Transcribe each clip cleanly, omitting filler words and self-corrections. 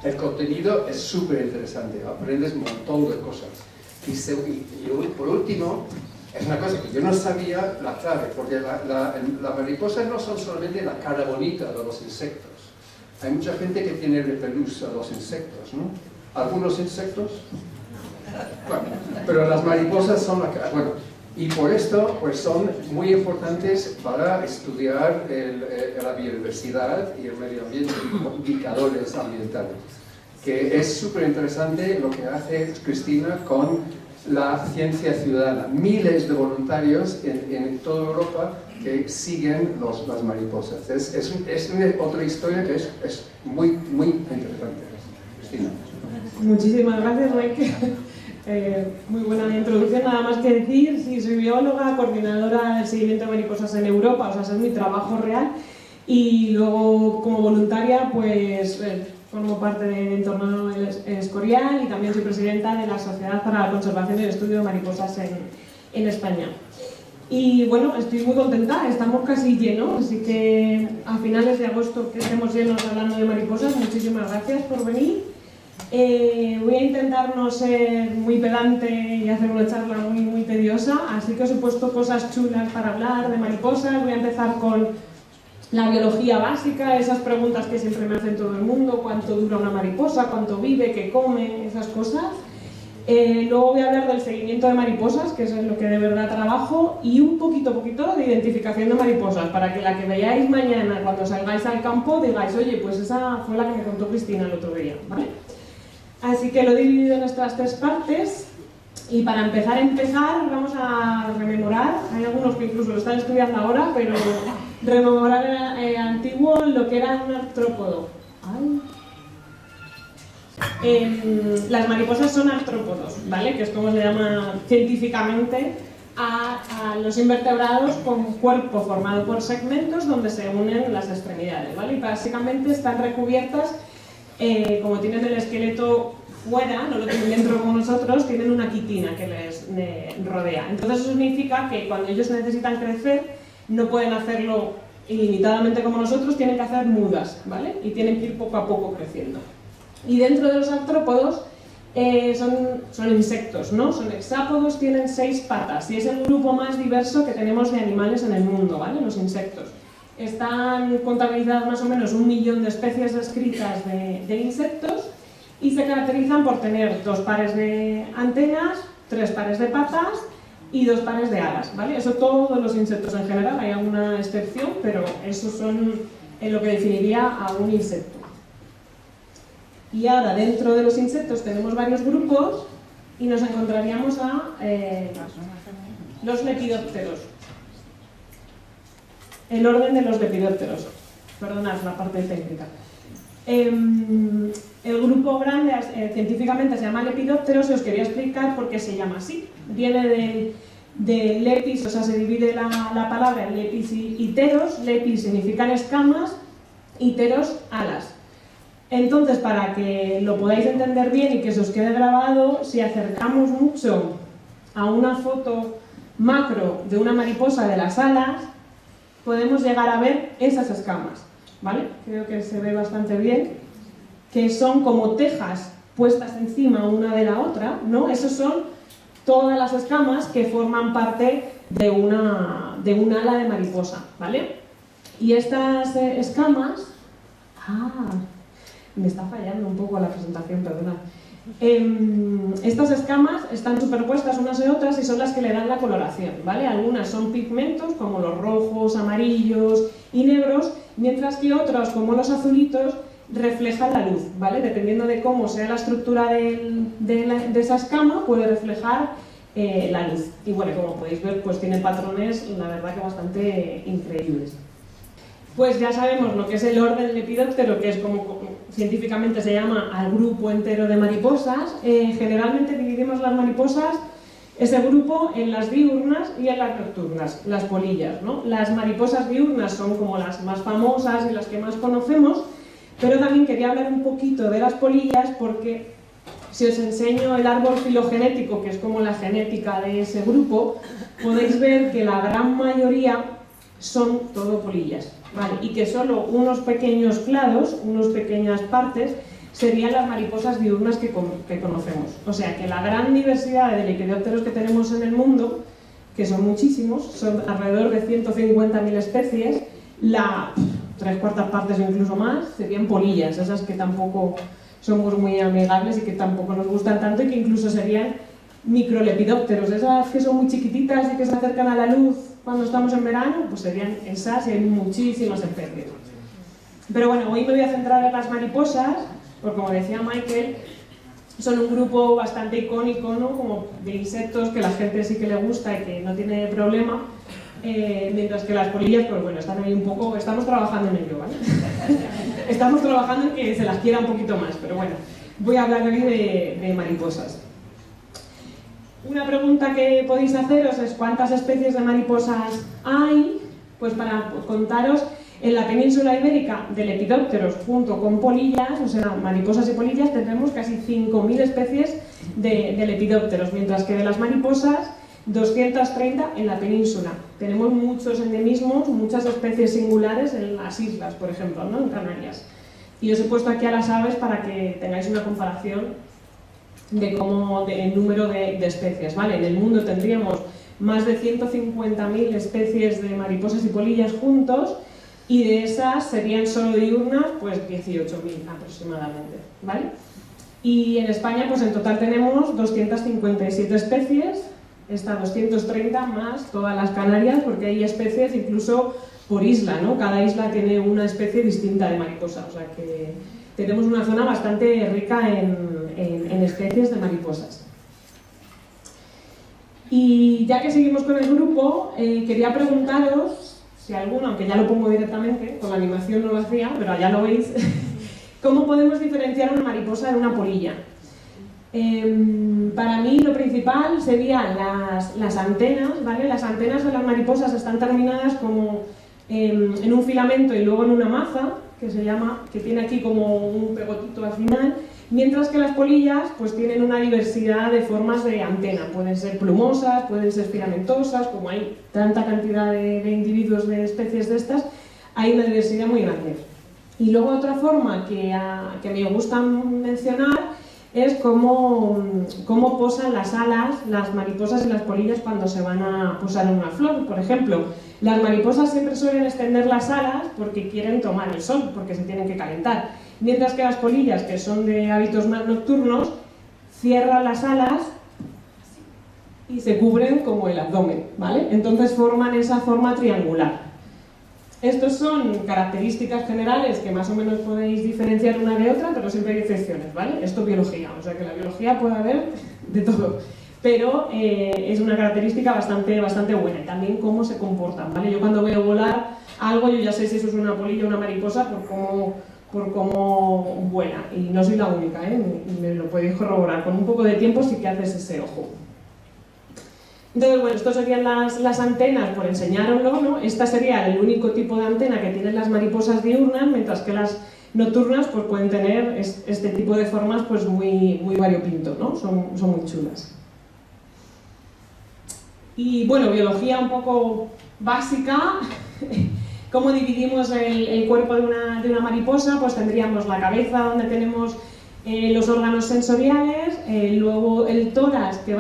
El contenido es súper interesante, aprendes un montón de cosas. Y por último, es una cosa que yo no sabía la clave, porque las mariposas no son solamente la cara bonita de los insectos. Hay mucha gente que tiene repelús a los insectos, ¿no? ¿Algunos insectos? Bueno, pero las mariposas son la cara. Bueno, y por esto pues son muy importantes para estudiar la biodiversidad y el medio ambiente, indicadores ambientales. Que es súper interesante lo que hace Cristina con la ciencia ciudadana. Miles de voluntarios en toda Europa que siguen las mariposas. Es otra historia que es muy interesante. Cristina. Muchísimas gracias, Mike. Muy buena introducción. Nada más que decir, sí, soy bióloga, coordinadora del seguimiento de mariposas en Europa, o sea, ese es mi trabajo real. Y luego, como voluntaria, pues formo parte del entorno Escorial y también soy presidenta de la Sociedad para la Conservación y el Estudio de Mariposas en España. Y bueno, estoy muy contenta, estamos casi llenos, así que a finales de agosto que estemos llenos hablando de mariposas, muchísimas gracias por venir. Voy a intentar no ser muy pedante y hacer una charla muy tediosa, así que os he puesto cosas chulas para hablar de mariposas. Voy a empezar con la biología básica, esas preguntas que siempre me hacen todo el mundo: cuánto dura una mariposa, cuánto vive, qué come, esas cosas. Luego voy a hablar del seguimiento de mariposas, que eso es lo que de verdad trabajo, y un poquito de identificación de mariposas, para que la que veáis mañana cuando salgáis al campo digáis: oye, pues esa fue la que me contó Cristina el otro día, ¿vale? Así que lo he dividido en estas tres partes, y para empezar, vamos a rememorar, hay algunos que incluso lo están estudiando ahora, pero rememorar antiguo lo que era un artrópodo. Las mariposas son artrópodos, ¿vale? Que es como se llama científicamente a los invertebrados con cuerpo formado por segmentos donde se unen las extremidades, ¿vale? Y básicamente están recubiertas, como tienen el esqueleto fuera, no lo tienen dentro como nosotros, tienen una quitina que les rodea. Entonces eso significa que cuando ellos necesitan crecer no pueden hacerlo ilimitadamente como nosotros, tienen que hacer mudas, ¿vale? Y tienen que ir poco a poco creciendo. Y dentro de los artrópodos son insectos, ¿no? Son hexápodos, tienen 6 patas y es el grupo más diverso que tenemos de animales en el mundo, ¿vale? Los insectos. Están contabilizadas más o menos 1 millón de especies descritas de insectos y se caracterizan por tener 2 pares de antenas, 3 pares de patas y 2 pares de alas, ¿vale? Eso todos los insectos en general, hay alguna excepción, pero esos son lo que definiría a un insecto. Y ahora, dentro de los insectos tenemos varios grupos y nos encontraríamos a los lepidópteros. El orden de los lepidópteros. Perdonad la parte técnica. El grupo grande científicamente se llama lepidópteros y os quería explicar por qué se llama así. Viene de lepis, o sea, se divide la palabra en lepis y teros. Lepis significan escamas y teros alas. Entonces, para que lo podáis entender bien y que se os quede grabado, si acercamos mucho a una foto macro de una mariposa de las alas, podemos llegar a ver esas escamas, ¿vale? Creo que se ve bastante bien, que son como tejas puestas encima una de la otra, ¿no? Esas son todas las escamas que forman parte de un ala de mariposa, ¿vale? Y estas escamas... me está fallando un poco la presentación, perdona. Estas escamas están superpuestas unas de otras y son las que le dan la coloración, ¿vale? Algunas son pigmentos, como los rojos, amarillos y negros, mientras que otros, como los azulitos, reflejan la luz, ¿vale? Dependiendo de cómo sea la estructura de esa escama, puede reflejar la luz. Y bueno, como podéis ver, pues tiene patrones, la verdad que bastante increíbles. Pues ya sabemos lo que es el orden lepidóptero, que es como científicamente se llama al grupo entero de mariposas. Generalmente dividimos las mariposas, ese grupo, en las diurnas y en las nocturnas, las polillas, ¿no? Las mariposas diurnas son como las más famosas y las que más conocemos, pero también quería hablar un poquito de las polillas porque si os enseño el árbol filogenético, que es como la genética de ese grupo, podéis ver que la gran mayoría son todo polillas, ¿vale? Y que solo unos pequeños clados, unas pequeñas partes, serían las mariposas diurnas que conocemos. O sea que la gran diversidad de lepidópteros que tenemos en el mundo, que son muchísimos, son alrededor de 150.000 especies, la 3/4 partes o incluso más serían polillas, esas que tampoco somos muy amigables y que tampoco nos gustan tanto y que incluso serían microlepidópteros, esas que son muy chiquititas y que se acercan a la luz cuando estamos en verano, pues serían esas y hay muchísimas especies. Pero bueno, hoy me voy a centrar en las mariposas, porque como decía Michael, son un grupo bastante icónico, ¿no? Como de insectos que la gente sí que le gusta y que no tiene problema, mientras que las polillas, pues bueno, están ahí un poco, estamos trabajando en ello, ¿vale? Estamos trabajando en que se las quiera un poquito más, pero bueno, voy a hablar hoy de mariposas. Una pregunta que podéis haceros es ¿cuántas especies de mariposas hay? Pues para contaros, en la península ibérica de lepidópteros junto con polillas, o sea, mariposas y polillas, tendremos casi 5.000 especies de lepidópteros, mientras que de las mariposas 230 en la península. Tenemos muchos endemismos, muchas especies singulares en las islas, por ejemplo, ¿no? En Canarias. Y os he puesto aquí a las aves para que tengáis una comparación de cómo el número de especies, ¿vale? En el mundo tendríamos más de 150.000 especies de mariposas y polillas juntos, y de esas serían solo diurnas, pues 18.000 aproximadamente, ¿vale? Y en España, pues en total tenemos 257 especies, estas 230 más todas las Canarias, porque hay especies incluso por isla, ¿no? Cada isla tiene una especie distinta de mariposa, o sea que tenemos una zona bastante rica en especies de mariposas. Y ya que seguimos con el grupo, quería preguntaros, si alguno, aunque ya lo pongo directamente, con la animación no lo hacía, pero ya lo veis, ¿cómo podemos diferenciar una mariposa de una polilla? Para mí lo principal serían las antenas, ¿vale? Las antenas de las mariposas están terminadas como en un filamento y luego en una maza, que se llama, que tiene aquí como un pegotito al final, mientras que las polillas pues tienen una diversidad de formas de antena, pueden ser plumosas, pueden ser filamentosas, como hay tanta cantidad de individuos de especies de estas, hay una diversidad muy grande. Y luego otra forma que me gusta mencionar es cómo posan las alas las mariposas y las polillas cuando se van a posar en una flor. Por ejemplo, las mariposas siempre suelen extender las alas porque quieren tomar el sol, porque se tienen que calentar, mientras que las polillas, que son de hábitos más nocturnos, cierran las alas y se cubren como el abdomen, ¿vale? Entonces forman esa forma triangular. Estos son características generales que más o menos podéis diferenciar una de otra, pero siempre hay excepciones, ¿vale? Esto es biología, o sea que la biología puede haber de todo, pero es una característica bastante buena. Y también cómo se comportan, ¿vale? Yo cuando veo volar algo, yo ya sé si eso es una polilla o una mariposa por cómo vuela, y no soy la única, me lo podéis corroborar. Con un poco de tiempo sí que haces ese ojo. Entonces, bueno, estos serían las antenas, por enseñároslo, ¿no? Esta sería el único tipo de antena que tienen las mariposas diurnas, mientras que las nocturnas pues, pueden tener este tipo de formas pues, muy variopinto, ¿no? Son muy chulas. Y bueno, biología un poco básica. ¿Cómo dividimos el cuerpo de una mariposa? Pues tendríamos la cabeza, donde tenemos los órganos sensoriales, luego el tórax, que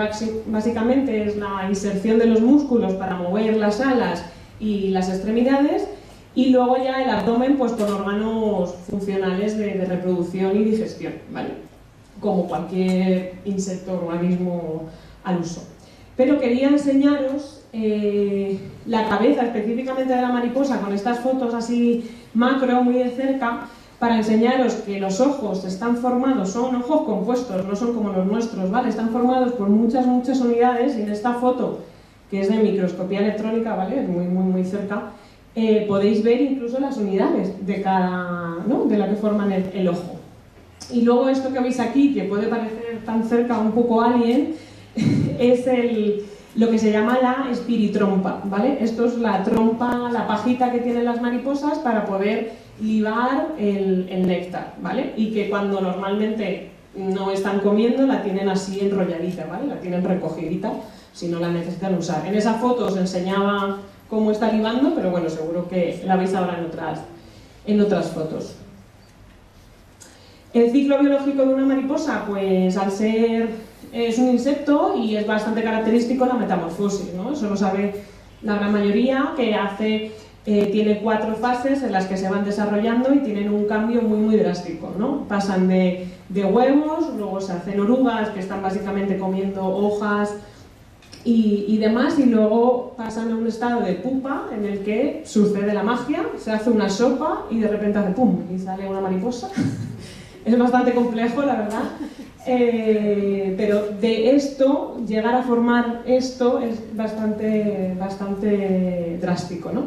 básicamente es la inserción de los músculos para mover las alas y las extremidades, y luego ya el abdomen pues con órganos funcionales de reproducción y digestión, ¿vale? Como cualquier insecto o organismo al uso. Pero quería enseñaros la cabeza específicamente de la mariposa con estas fotos así macro, muy de cerca, para enseñaros que los ojos están formados, son ojos compuestos, no son como los nuestros, ¿vale? Están formados por muchas unidades, y en esta foto, que es de microscopía electrónica, ¿vale? Es muy cerca, podéis ver incluso las unidades de cada, ¿no? De la que forman el ojo. Y luego esto que veis aquí, que puede parecer tan cerca un poco alien, es lo que se llama la espiritrompa, ¿vale? Esto es la trompa, la pajita que tienen las mariposas para poder libar el néctar, ¿vale? Y que cuando normalmente no están comiendo la tienen así enrolladita, ¿vale? La tienen recogidita si no la necesitan usar. En esa foto os enseñaba cómo está libando, pero bueno, seguro que la veis ahora en otras fotos. El ciclo biológico de una mariposa, pues al ser, es un insecto y es bastante característico la metamorfosis, ¿no? Eso lo sabe la gran mayoría, que tiene 4 fases en las que se van desarrollando y tienen un cambio muy drástico, ¿no? Pasan de huevos, luego se hacen orugas, que están básicamente comiendo hojas y demás, y luego pasan a un estado de pupa en el que sucede la magia, se hace una sopa y de repente hace pum y sale una mariposa. Es bastante complejo, la verdad, pero de esto, llegar a formar esto es bastante drástico, ¿no?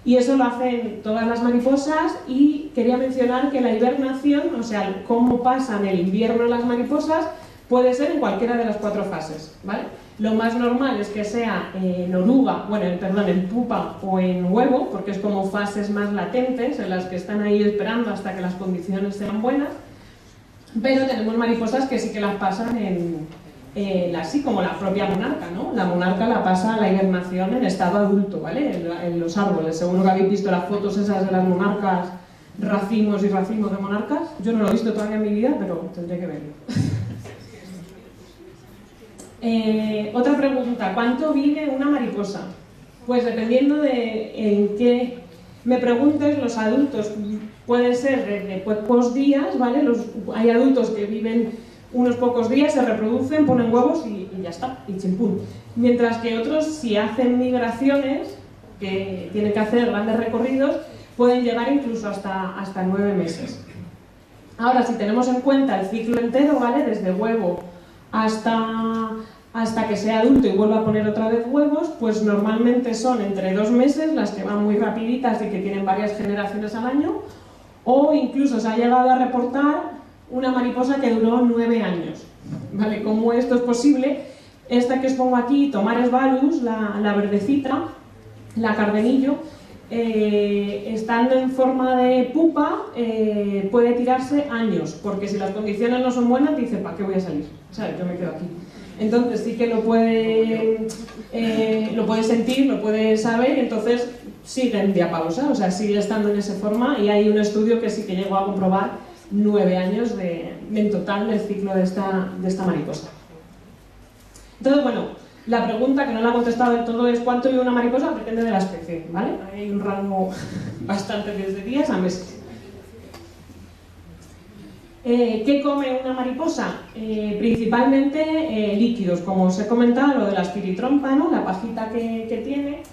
Y eso lo hacen todas las mariposas, y quería mencionar que la hibernación, o sea, cómo pasan el invierno las mariposas, puede ser en cualquiera de las 4 fases, ¿vale? Lo más normal es que sea en oruga, en pupa o en huevo, porque es como fases más latentes en las que están ahí esperando hasta que las condiciones sean buenas. Pero tenemos mariposas que sí que las pasan así como la propia monarca, ¿no? La monarca la pasa a la hibernación en estado adulto, ¿vale? En los árboles. Seguro que habéis visto las fotos esas de las monarcas, racimos y racimos de monarcas. Yo no lo he visto todavía en mi vida, pero tendré que verlo. Otra pregunta, ¿cuánto vive una mariposa? Pues dependiendo de en qué me preguntes, los adultos pueden ser de pocos días, ¿vale? Hay adultos que viven unos pocos días, se reproducen, ponen huevos y ya está, y chimpún. Mientras que otros, si hacen migraciones, que tienen que hacer grandes recorridos, pueden llegar incluso hasta 9 meses. Ahora, si tenemos en cuenta el ciclo entero, ¿vale? Desde huevo hasta que sea adulto y vuelva a poner otra vez huevos, pues normalmente son entre 2 meses, las que van muy rapiditas y que tienen varias generaciones al año, o incluso se ha llegado a reportar una mariposa que duró 9 años. ¿Vale? ¿Cómo esto es posible? Esta que os pongo aquí, Tomares valus, la verdecita, la cardenillo, estando en forma de pupa, puede tirarse años, porque si las condiciones no son buenas, dice, ¿para qué voy a salir? ¿Sabes? Yo me quedo aquí. Entonces sí que lo puede sentir, lo puede saber, y entonces sigue en diapausa, o sea, sigue estando en esa forma, y hay un estudio que sí que llegó a comprobar 9 años en total del ciclo de esta mariposa. Entonces, bueno, la pregunta que no la he contestado del todo es ¿cuánto vive una mariposa? Depende de la especie, ¿vale? Hay un rango bastante desde días a meses. ¿Qué come una mariposa? Principalmente líquidos, como os he comentado, lo de la espiritrompa, ¿no? La pajita que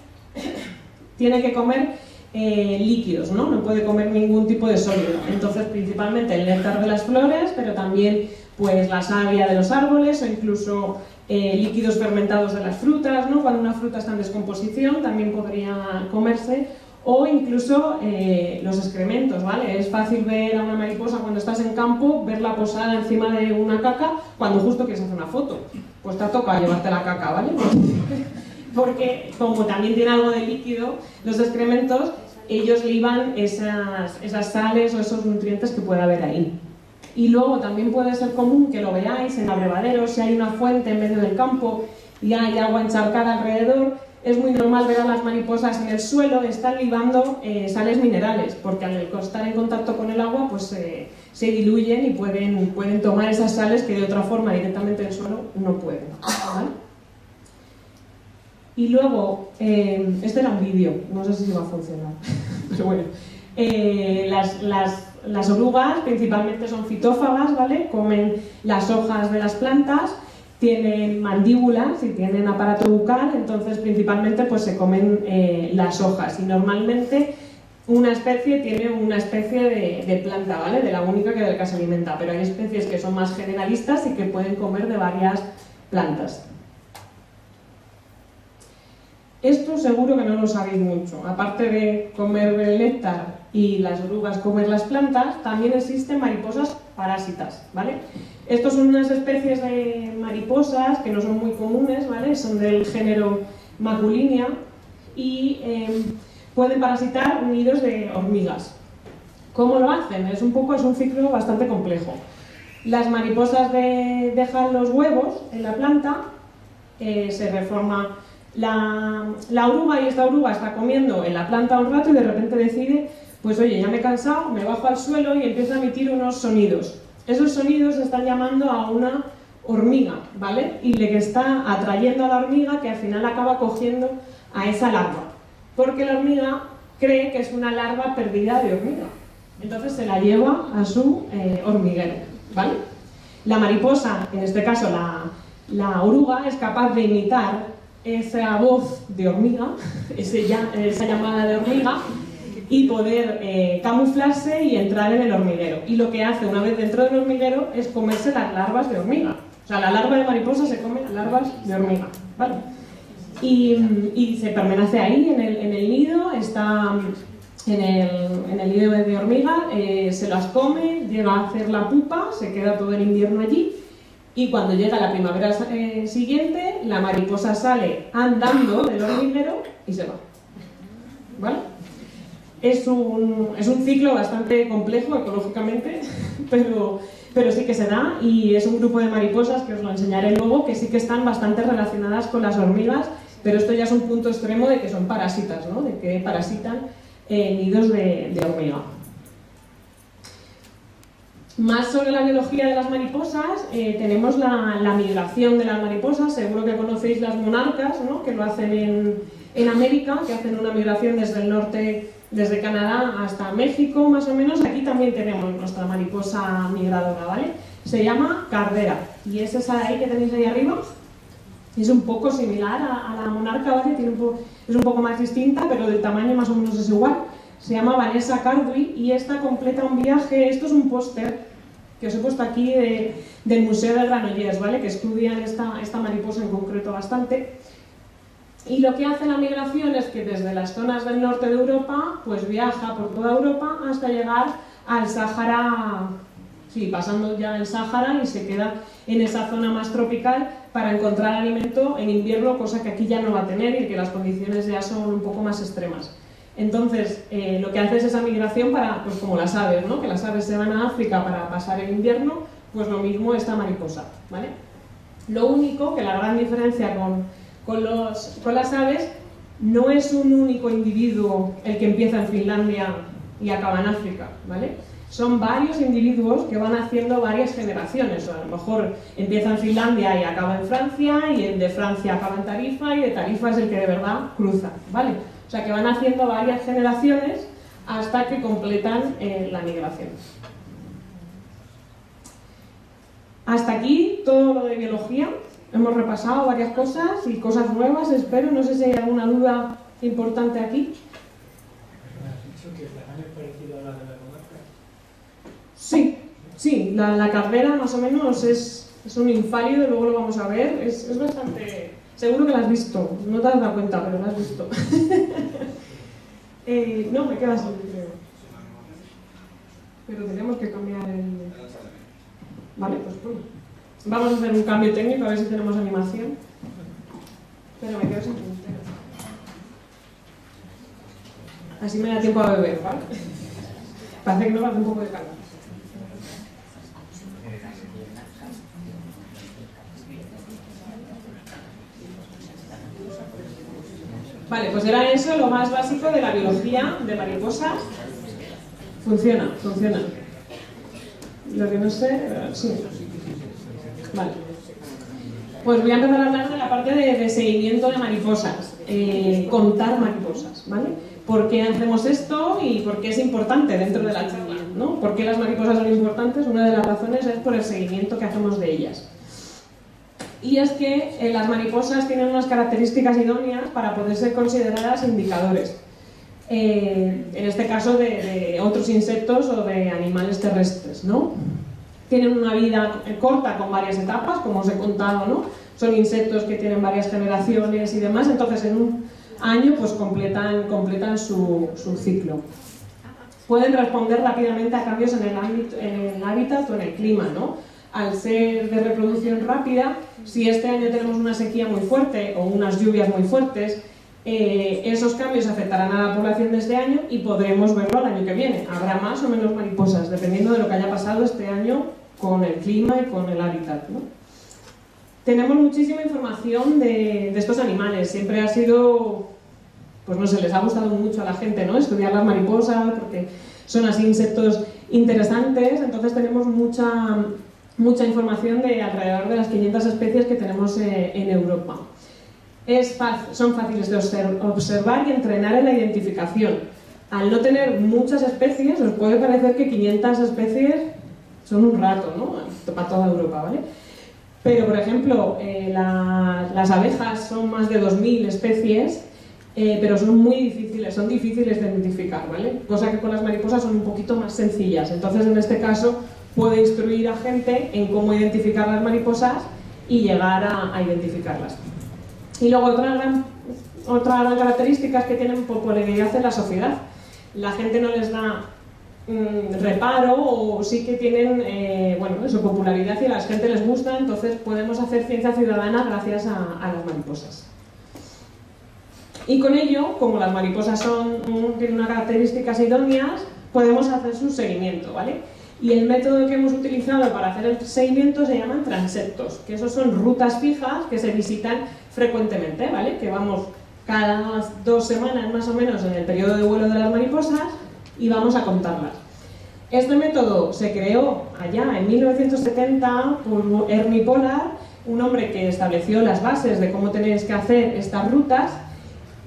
tiene que comer líquidos, ¿no? No puede comer ningún tipo de sólido. Entonces, principalmente el néctar de las flores, pero también pues la savia de los árboles, o incluso líquidos fermentados de las frutas, ¿no? Cuando una fruta está en descomposición también podría comerse, o incluso los excrementos, ¿vale? Es fácil ver a una mariposa cuando estás en campo, verla posada encima de una caca cuando justo quieres hacer una foto. Pues te toca llevarte la caca, ¿vale? Porque como también tiene algo de líquido, los excrementos, ellos liban esas sales o esos nutrientes que puede haber ahí. Y luego también puede ser común que lo veáis en abrevaderos, si hay una fuente en medio del campo y hay agua encharcada alrededor, es muy normal ver a las mariposas en el suelo, están libando sales minerales, porque al estar en contacto con el agua pues se diluyen y pueden tomar esas sales que de otra forma directamente del suelo no pueden, ¿vale? Y luego, este era un vídeo, no sé si va a funcionar, pero bueno, las orugas principalmente son fitófagas, ¿vale? Comen las hojas de las plantas, tienen mandíbulas y tienen aparato bucal, entonces principalmente pues se comen las hojas, y normalmente una especie tiene una especie de planta, ¿vale? De la única que del que se alimenta, pero hay especies que son más generalistas y que pueden comer de varias plantas. Esto seguro que no lo sabéis mucho. Aparte de comer el néctar y las orugas comer las plantas, también existen mariposas parásitas, ¿vale? Estos son unas especies de mariposas que no son muy comunes, ¿vale? Son del género Maculinea y pueden parasitar nidos de hormigas. ¿Cómo lo hacen? Es un ciclo bastante complejo. Las mariposas dejan los huevos en la planta, se reforma la oruga, y esta oruga está comiendo en la planta un rato y de repente decide, pues oye, ya me he cansado, me bajo al suelo y empiezo a emitir unos sonidos. esos sonidos están llamando a una hormiga, ¿vale? Y le está atrayendo a la hormiga, que al final acaba cogiendo a esa larva, porque la hormiga cree que es una larva perdida de hormiga. Entonces se la lleva a su hormiguero, ¿vale? La mariposa, en este caso la oruga, es capaz de imitar esa voz de hormiga, esa llamada de hormiga, y poder camuflarse y entrar en el hormiguero. Y lo que hace una vez dentro del hormiguero es comerse las larvas de hormiga. O sea, la larva de mariposa se come las larvas de hormiga, ¿vale? Y se permanece ahí, en el nido, está en el nido de hormiga, se las come, llega a hacer la pupa, se queda todo el invierno allí, y cuando llega la primavera siguiente, la mariposa sale andando del hormiguero y se va, ¿vale? Es un ciclo bastante complejo ecológicamente, pero sí que se da, y es un grupo de mariposas, que os lo enseñaré luego, que sí que están bastante relacionadas con las hormigas, pero esto ya es un punto extremo de que son parásitas, ¿no? De que parasitan nidos de hormiga. Más sobre la biología de las mariposas, tenemos la migración de las mariposas. Seguro que conocéis las monarcas, ¿no? Que lo hacen en América, que hacen una migración desde el norte, desde Canadá hasta México, más o menos. Aquí también tenemos nuestra mariposa migradora, ¿vale? Se llama cardera, y es esa de ahí que tenéis ahí arriba. Es un poco similar a la monarca, ¿vale? Es un poco más distinta, pero del tamaño más o menos es igual. Se llama Vanessa Cardui, y esta completa un viaje. Esto es un póster que os he puesto aquí del Museo de Granollers, ¿vale? Que estudian esta mariposa en concreto bastante. Y lo que hace la migración es que desde las zonas del norte de Europa, pues viaja por toda Europa hasta llegar al Sáhara, sí, pasando ya el Sáhara, y se queda en esa zona más tropical para encontrar alimento en invierno, cosa que aquí ya no va a tener y que las condiciones ya son un poco más extremas. Entonces, lo que hace es esa migración para, pues como las aves, ¿no? Que las aves se van a África para pasar el invierno, pues lo mismo esta mariposa, ¿vale? Lo único que la gran diferencia con las aves no es un único individuo el que empieza en Finlandia y acaba en África, ¿vale? Son varios individuos que van haciendo varias generaciones. O a lo mejor empieza en Finlandia y acaba en Francia, y el de Francia acaba en Tarifa, y de Tarifa es el que de verdad cruza, ¿vale? O sea que van haciendo varias generaciones hasta que completan la migración. Hasta aquí todo lo de biología. Hemos repasado varias cosas y cosas nuevas, espero. No sé si hay alguna duda importante aquí. ¿Has dicho que la es parecida a la de la monarca? Sí, la cardera más o menos es un inválido, luego lo vamos a ver. Es bastante... Seguro que la has visto, no te has dado cuenta, pero la has visto. No, me queda así, creo. Pero tenemos que cambiar el... Vale, pues bueno. Vamos a hacer un cambio técnico, a ver si tenemos animación. Pero me quedo sin puntero. Así me da tiempo a beber, ¿vale? Parece que no, hace un poco de calor. Vale, pues era eso lo más básico de la biología de mariposas. Funciona. Lo que no sé, sí. Vale. Pues voy a empezar a hablar de la parte de seguimiento de mariposas, contar mariposas, ¿vale? ¿Por qué hacemos esto y por qué es importante dentro de la charla, ¿no? ¿Por qué las mariposas son importantes? Una de las razones es por el seguimiento que hacemos de ellas. Y es que las mariposas tienen unas características idóneas para poder ser consideradas indicadores. En este caso de otros insectos o de animales terrestres, ¿no? Tienen una vida corta con varias etapas, como os he contado, ¿no? Son insectos que tienen varias generaciones y demás, entonces en un año pues completan su ciclo. Pueden responder rápidamente a cambios en el hábitat o en el clima, ¿no? Al ser de reproducción rápida, si este año tenemos una sequía muy fuerte o unas lluvias muy fuertes, esos cambios afectarán a la población de este año y podremos verlo el año que viene. Habrá más o menos mariposas, dependiendo de lo que haya pasado este año con el clima y con el hábitat, ¿no? Tenemos muchísima información de estos animales. Siempre ha sido, pues no sé, les ha gustado mucho a la gente, ¿no? Estudiar las mariposas porque son así insectos interesantes. Entonces tenemos mucha información de alrededor de las 500 especies que tenemos en Europa. Son fáciles de observar y entrenar en la identificación. Al no tener muchas especies, os puede parecer que 500 especies son un rato, ¿no? Para toda Europa, ¿vale? Pero, por ejemplo, las abejas son más de 2000 especies, pero son difíciles de identificar, ¿vale? Cosa que con las mariposas son un poquito más sencillas. Entonces, en este caso, puede instruir a gente en cómo identificar las mariposas y llegar a identificarlas. Y luego otra gran característica es que tienen popularidad en la sociedad. La gente no les da reparo, o sí que tienen su popularidad y a la gente les gusta. Entonces podemos hacer ciencia ciudadana gracias a las mariposas. Y con ello, como las mariposas tienen unas características idóneas, podemos hacer su seguimiento, ¿vale? Y el método que hemos utilizado para hacer el seguimiento se llaman transeptos, que esos son rutas fijas que se visitan frecuentemente, ¿vale? Que vamos cada 2 semanas más o menos en el periodo de vuelo de las mariposas y vamos a contarlas. Este método se creó allá en 1970 por Ernie Pollard, un hombre que estableció las bases de cómo tenéis que hacer estas rutas,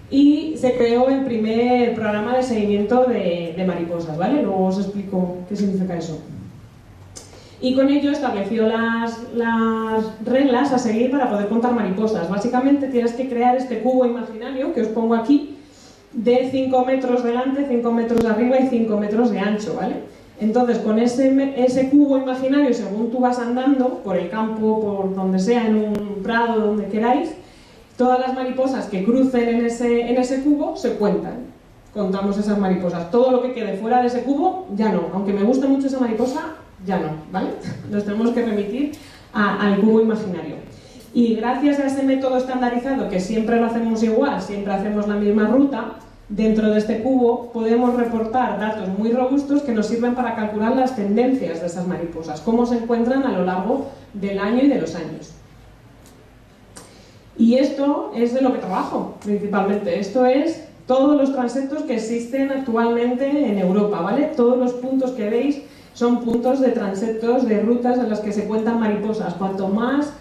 y se creó el primer programa de seguimiento de mariposas, ¿vale? Luego os explico qué significa eso. Y con ello estableció las reglas a seguir para poder contar mariposas. Básicamente tienes que crear este cubo imaginario que os pongo aquí, de 5 metros delante, 5 metros de arriba y 5 metros de ancho, ¿vale? Entonces, con ese cubo imaginario, según tú vas andando por el campo, por donde sea, en un prado, donde queráis, todas las mariposas que crucen en ese cubo se cuentan. Contamos esas mariposas. Todo lo que quede fuera de ese cubo, ya no. Aunque me guste mucho esa mariposa, ya no, ¿vale? Nos tenemos que remitir al cubo imaginario. Y gracias a ese método estandarizado, que siempre lo hacemos igual, siempre hacemos la misma ruta, dentro de este cubo podemos reportar datos muy robustos que nos sirven para calcular las tendencias de esas mariposas, cómo se encuentran a lo largo del año y de los años. Y esto es de lo que trabajo, principalmente. Esto es todos los transeptos que existen actualmente en Europa, ¿vale? Todos los puntos que veis son puntos de transeptos, de rutas en las que se cuentan mariposas. Cuanto más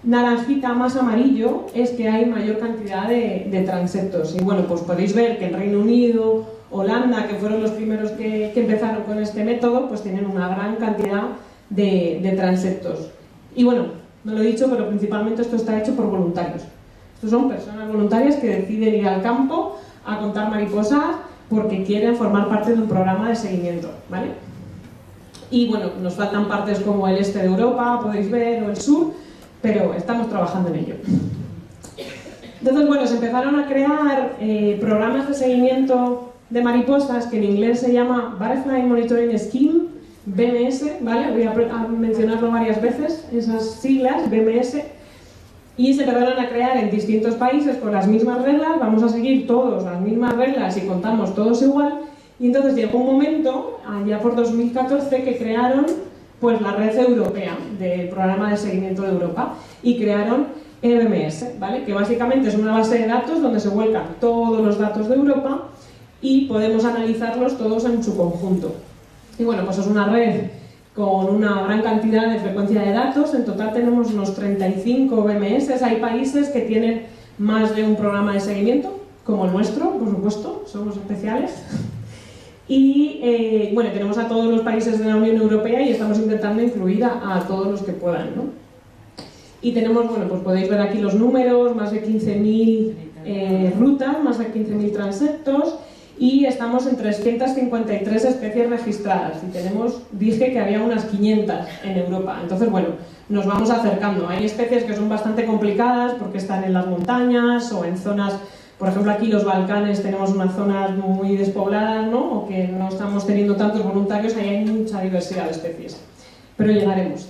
naranjita, más amarillo, es que hay mayor cantidad de transeptos. Y bueno, pues podéis ver que en Reino Unido, Holanda, que fueron los primeros que empezaron con este método, pues tienen una gran cantidad de transeptos. Y bueno, no lo he dicho, pero principalmente esto está hecho por voluntarios. Estos son personas voluntarias que deciden ir al campo a contar mariposas porque quieren formar parte de un programa de seguimiento, ¿vale? Y bueno, nos faltan partes como el este de Europa, podéis ver, o el sur, pero estamos trabajando en ello. Entonces, bueno, se empezaron a crear programas de seguimiento de mariposas que en inglés se llama Butterfly Monitoring Scheme, BMS, ¿vale? Voy a mencionarlo varias veces, esas siglas, BMS, y se empezaron a crear en distintos países con las mismas reglas. Vamos a seguir todos las mismas reglas y contamos todos igual. Y entonces llegó un momento, allá por 2014, que crearon pues la red europea del programa de seguimiento de Europa y crearon BMS, ¿vale? Que básicamente es una base de datos donde se vuelcan todos los datos de Europa y podemos analizarlos todos en su conjunto. Y bueno, pues es una red con una gran cantidad de frecuencia de datos. En total tenemos unos 35 BMS. Hay países que tienen más de un programa de seguimiento, como el nuestro, por supuesto, somos especiales. Y bueno, tenemos a todos los países de la Unión Europea y estamos intentando incluir a todos los que puedan, ¿no? Y tenemos, bueno, pues podéis ver aquí los números, más de 15.000 rutas, más de 15.000 transeptos, y estamos en 353 especies registradas. Y dije que había unas 500 en Europa. Entonces, bueno, nos vamos acercando. Hay especies que son bastante complicadas porque están en las montañas o en zonas, por ejemplo, aquí los Balcanes tenemos unas zonas muy despobladas, ¿no? O que no estamos teniendo tantos voluntarios, ahí hay mucha diversidad de especies. Pero llegaremos.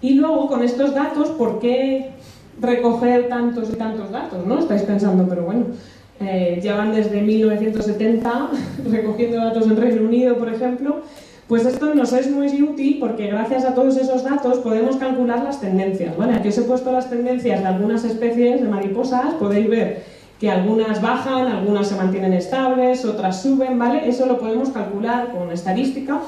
Y luego, con estos datos, ¿por qué recoger tantos y tantos datos, ¿no? Estáis pensando, pero bueno, llevan desde 1970 recogiendo datos en Reino Unido, por ejemplo. Pues esto nos es muy útil porque gracias a todos esos datos podemos calcular las tendencias, ¿vale? Aquí os he puesto las tendencias de algunas especies de mariposas. Podéis ver que algunas bajan, algunas se mantienen estables, otras suben, ¿vale? Eso lo podemos calcular con estadística,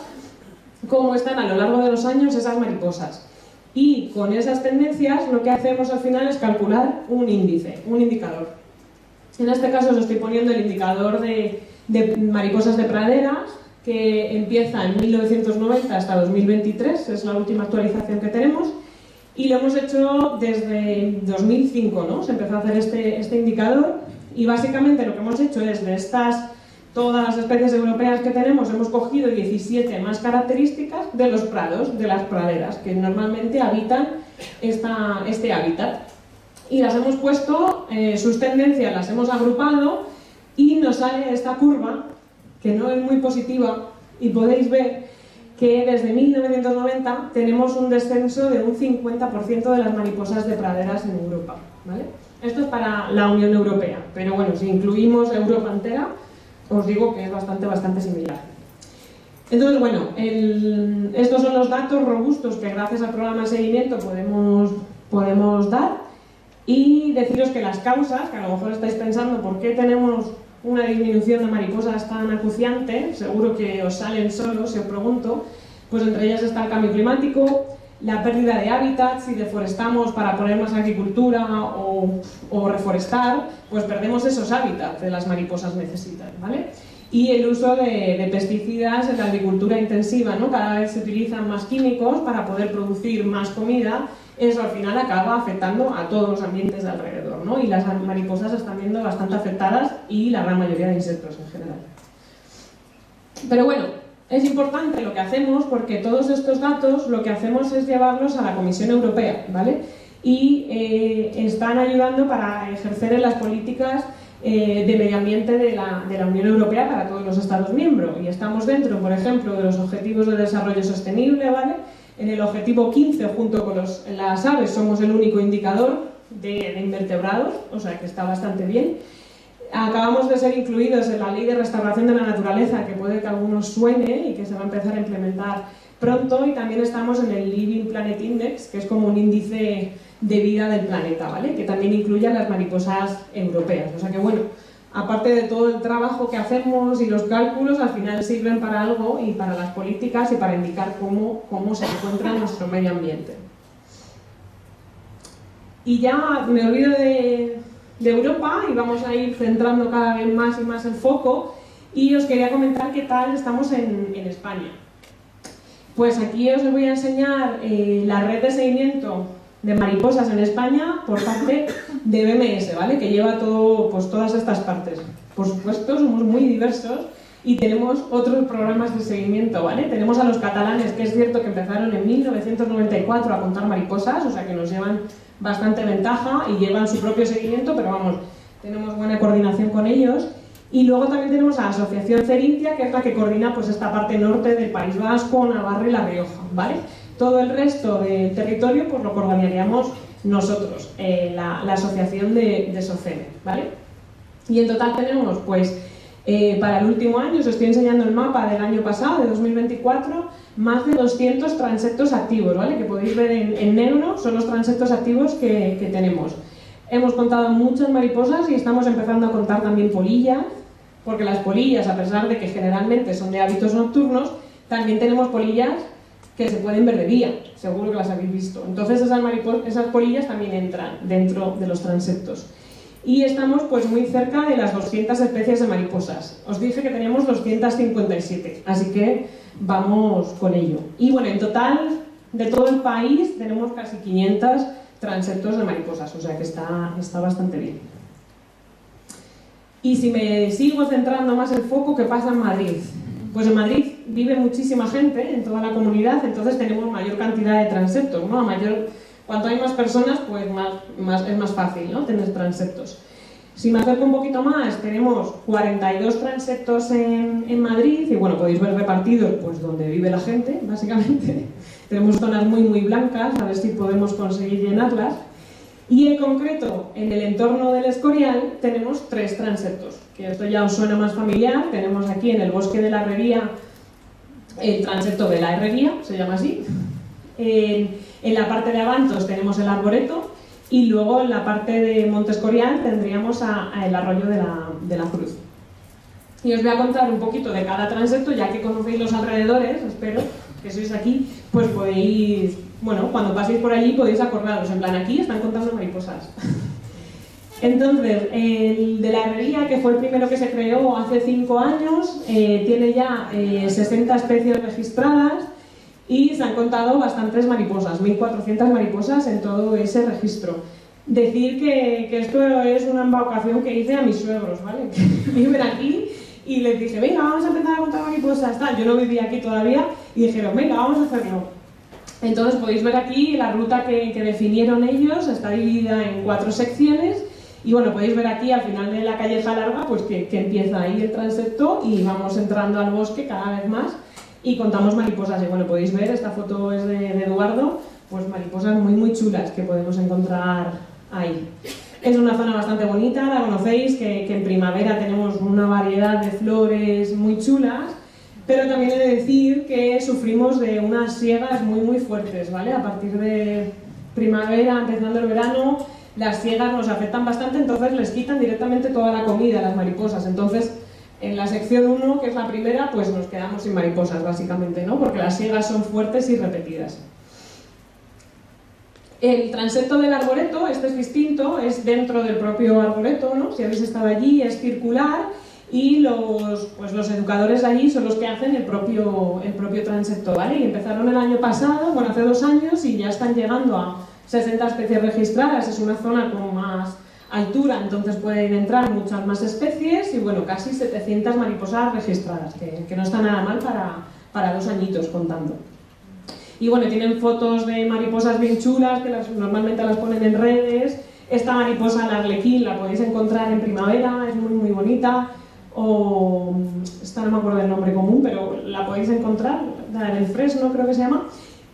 cómo están a lo largo de los años esas mariposas. Y con esas tendencias lo que hacemos al final es calcular un índice, un indicador. En este caso os estoy poniendo el indicador de mariposas de praderas, que empieza en 1990 hasta 2023, es la última actualización que tenemos, y lo hemos hecho desde 2005, ¿no? Se empezó a hacer este indicador, y básicamente lo que hemos hecho es de todas las especies europeas que tenemos, hemos cogido 17 más características de los prados, de las praderas, que normalmente habitan este hábitat. Y las hemos puesto, sus tendencias las hemos agrupado, y nos sale esta curva, que no es muy positiva, y podéis ver que desde 1990 tenemos un descenso de un 50% de las mariposas de praderas en Europa, ¿vale? Esto es para la Unión Europea, pero bueno, si incluimos Europa entera, os digo que es bastante similar. Entonces, bueno, estos son los datos robustos que gracias al programa de seguimiento podemos dar, y deciros que las causas, que a lo mejor estáis pensando por qué tenemos una disminución de mariposas tan acuciante, seguro que os salen solos si os pregunto, pues entre ellas está el cambio climático, la pérdida de hábitats. Si deforestamos para poner más agricultura o reforestar, pues perdemos esos hábitats que las mariposas necesitan, ¿vale? Y el uso de pesticidas en la agricultura intensiva, ¿no? Cada vez se utilizan más químicos para poder producir más comida. Eso al final acaba afectando a todos los ambientes de alrededor, ¿no? Y las mariposas se están viendo bastante afectadas, y la gran mayoría de insectos en general. Pero bueno, es importante lo que hacemos, porque todos estos datos lo que hacemos es llevarlos a la Comisión Europea, ¿vale? Y están ayudando para ejercer en las políticas de medio ambiente de la Unión Europea para todos los Estados miembros. Y estamos dentro, por ejemplo, de los Objetivos de Desarrollo Sostenible, ¿vale? En el objetivo 15, junto con las aves, somos el único indicador de invertebrados, o sea que está bastante bien. Acabamos de ser incluidos en la Ley de Restauración de la Naturaleza, que puede que a algunos suene y que se va a empezar a implementar pronto, y también estamos en el Living Planet Index, que es como un índice de vida del planeta, ¿vale? Que también incluye a las mariposas europeas. O sea que bueno, aparte de todo el trabajo que hacemos y los cálculos, al final sirven para algo, y para las políticas y para indicar cómo se encuentra nuestro medio ambiente. Y ya me olvido de Europa, y vamos a ir centrando cada vez más y más el foco, y os quería comentar qué tal estamos en España. Pues aquí os voy a enseñar la red de seguimiento de mariposas en España por parte de BMS, ¿vale? Que lleva todas estas partes. Por supuesto, somos muy diversos y tenemos otros programas de seguimiento, ¿vale? Tenemos a los catalanes, que es cierto que empezaron en 1994 a contar mariposas, o sea que nos llevan bastante ventaja y llevan su propio seguimiento, pero vamos, tenemos buena coordinación con ellos. Y luego también tenemos a la Asociación Cerintia, que es la que coordina pues esta parte norte del País Vasco, Navarra y La Rioja, ¿vale? Todo el resto del territorio pues lo coordinaríamos nosotros, la asociación de SOCEME, ¿vale? Y en total tenemos, pues, para el último año, os estoy enseñando el mapa del año pasado, de 2024, más de 200 transectos activos, ¿vale? Que podéis ver en negro, son los transectos activos que tenemos. Hemos contado muchas mariposas y estamos empezando a contar también polillas, porque las polillas, a pesar de que generalmente son de hábitos nocturnos, también tenemos polillas que se pueden ver de día, seguro que las habéis visto. Entonces esas polillas también entran dentro de los transectos. Y estamos pues muy cerca de las 200 especies de mariposas. Os dije que teníamos 257, así que vamos con ello. Y bueno, en total, de todo el país, tenemos casi 500 transectos de mariposas, o sea que está bastante bien. Y si me sigo centrando más el foco, ¿qué pasa en Madrid? Pues en Madrid vive muchísima gente en toda la comunidad, entonces tenemos mayor cantidad de transectos, ¿no? Cuanto hay más personas, pues es más fácil, ¿no? Tener transectos. Si me acerco un poquito más, tenemos 42 transectos en Madrid, y bueno, podéis ver repartidos pues donde vive la gente, básicamente. Tenemos zonas muy blancas, a ver si podemos conseguir llenarlas. Y en concreto, en el entorno del Escorial, tenemos 3 transectos, que esto ya os suena más familiar. Tenemos aquí en el bosque de la Herrería, el transecto de la Herrería, se llama así. En la parte de Abantos tenemos el Arboreto, Y luego en la parte de Monte Escorial tendríamos el arroyo de la Cruz. Y os voy a contar un poquito de cada transepto, ya que conocéis los alrededores, espero que sois aquí, pues podéis, bueno, cuando paséis por allí podéis acordaros, en plan, aquí están contando mariposas. Entonces, el de la herrería, que fue el primero que se creó hace 5 años, tiene ya 60 especies registradas y se han contado bastantes mariposas, 1400 mariposas en todo ese registro. Decir que esto es una embaucación que hice a mis suegros, ¿vale? Que viven aquí y les dije, venga, vamos a empezar a contar mariposas, tal. Yo no vivía aquí todavía y dijeron, venga, vamos a hacerlo. Entonces podéis ver aquí la ruta que definieron ellos, está dividida en 4 secciones. Y bueno, podéis ver aquí al final de la calleja larga pues que empieza ahí el transepto y vamos entrando al bosque cada vez más y contamos mariposas. Y bueno, podéis ver, esta foto es de Eduardo, pues mariposas muy muy chulas que podemos encontrar ahí. Es una zona bastante bonita, la conocéis, que en primavera tenemos una variedad de flores muy chulas, pero también he de decir que sufrimos de unas siegas muy muy fuertes, ¿vale? A partir de primavera, empezando el verano, las siegas nos afectan bastante, entonces les quitan directamente toda la comida a las mariposas. Entonces, en la sección 1, que es la primera, pues nos quedamos sin mariposas, básicamente, ¿no? Porque las siegas son fuertes y repetidas. El transepto del arboreto, este es distinto, es dentro del propio arboreto, ¿no? Si habéis estado allí, es circular y los educadores de allí son los que hacen el propio transepto, ¿vale? Y empezaron el año pasado, bueno, hace 2 años, y ya están llegando a 60 especies registradas. Es una zona con más altura, entonces pueden entrar muchas más especies y bueno, casi 700 mariposas registradas, que no está nada mal para 2 añitos contando. Y bueno, tienen fotos de mariposas bien chulas que normalmente las ponen en redes. Esta mariposa, la arlequín, la podéis encontrar en primavera, es muy muy bonita. O esta no me acuerdo del nombre común, pero la podéis encontrar, la del fresno creo que se llama.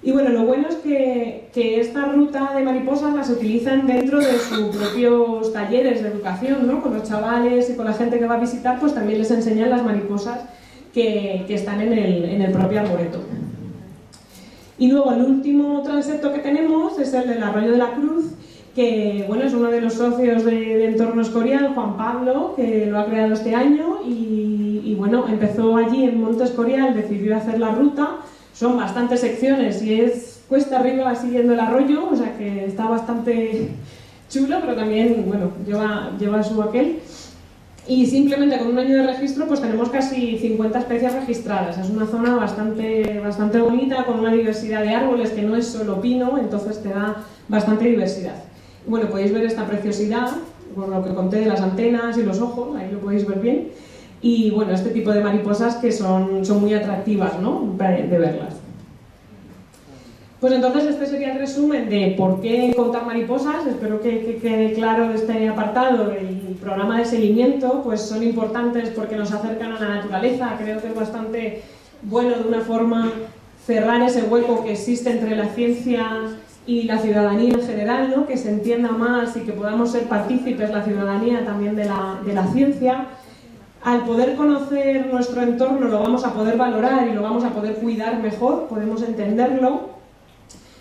Y bueno, lo bueno es que esta ruta de mariposas las utilizan dentro de sus propios talleres de educación, ¿no? Con los chavales y con la gente que va a visitar, pues también les enseñan las mariposas que están en el propio arboreto. Y luego el último transepto que tenemos es el del Arroyo de la Cruz, que bueno, es uno de los socios de Entorno Escorial, Juan Pablo, que lo ha creado este año y bueno, empezó allí en Monte Escorial, decidió hacer la ruta. Son bastantes secciones y es cuesta arriba siguiendo el arroyo, o sea que está bastante chulo, pero también, bueno, lleva su aquel. Y simplemente con 1 año de registro pues tenemos casi 50 especies registradas. Es una zona bastante bonita, con una diversidad de árboles que no es solo pino, entonces te da bastante diversidad. Bueno, podéis ver esta preciosidad, por lo que conté de las antenas y los ojos, ahí lo podéis ver bien. Y bueno, este tipo de mariposas que son muy atractivas, ¿no?, de verlas. Pues entonces este sería el resumen de por qué contar mariposas. Espero que quede claro de este apartado. El programa de seguimiento pues son importantes porque nos acercan a la naturaleza. Creo que es bastante bueno de una forma cerrar ese hueco que existe entre la ciencia y la ciudadanía en general, ¿no?, que se entienda más y que podamos ser partícipes la ciudadanía también de la ciencia. Al poder conocer nuestro entorno lo vamos a poder valorar y lo vamos a poder cuidar mejor, podemos entenderlo.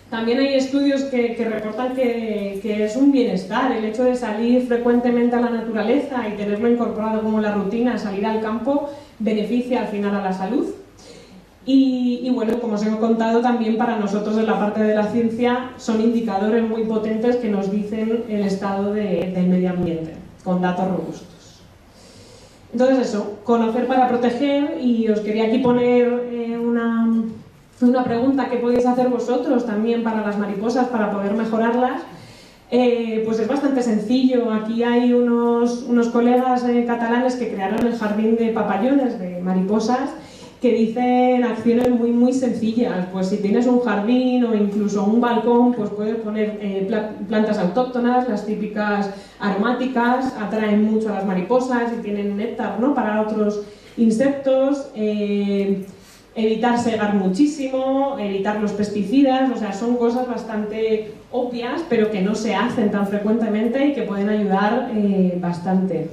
También hay estudios que reportan que es un bienestar el hecho de salir frecuentemente a la naturaleza y tenerlo incorporado como la rutina, salir al campo, beneficia al final a la salud. Y bueno, como os he contado, también para nosotros en la parte de la ciencia son indicadores muy potentes que nos dicen el estado del medio ambiente, con datos robustos. Entonces eso, conocer para proteger, y os quería aquí poner una pregunta que podéis hacer vosotros también para las mariposas, para poder mejorarlas. Pues es bastante sencillo. Aquí hay unos colegas catalanes que crearon el jardín de papallones, de mariposas, que dicen acciones muy muy sencillas. Pues si tienes un jardín o incluso un balcón, pues puedes poner plantas autóctonas, las típicas aromáticas, atraen mucho a las mariposas y tienen néctar, ¿no?, para otros insectos. Evitar segar muchísimo, evitar los pesticidas, o sea, son cosas bastante obvias, pero que no se hacen tan frecuentemente y que pueden ayudar bastante.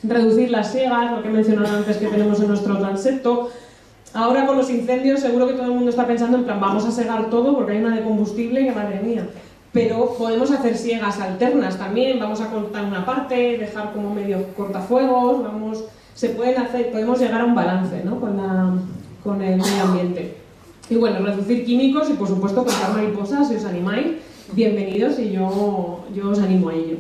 Reducir las segas, lo que he mencionado antes que tenemos en nuestro transepto. Ahora con los incendios seguro que todo el mundo está pensando en plan, vamos a segar todo porque hay una de combustible que madre mía. pero podemos hacer siegas alternas también, vamos a cortar una parte, dejar como medio cortafuegos, podemos llegar a un balance, ¿no? con el medio ambiente. Y bueno, reducir químicos y por supuesto contar mariposas, si os animáis, bienvenidos y yo os animo a ello.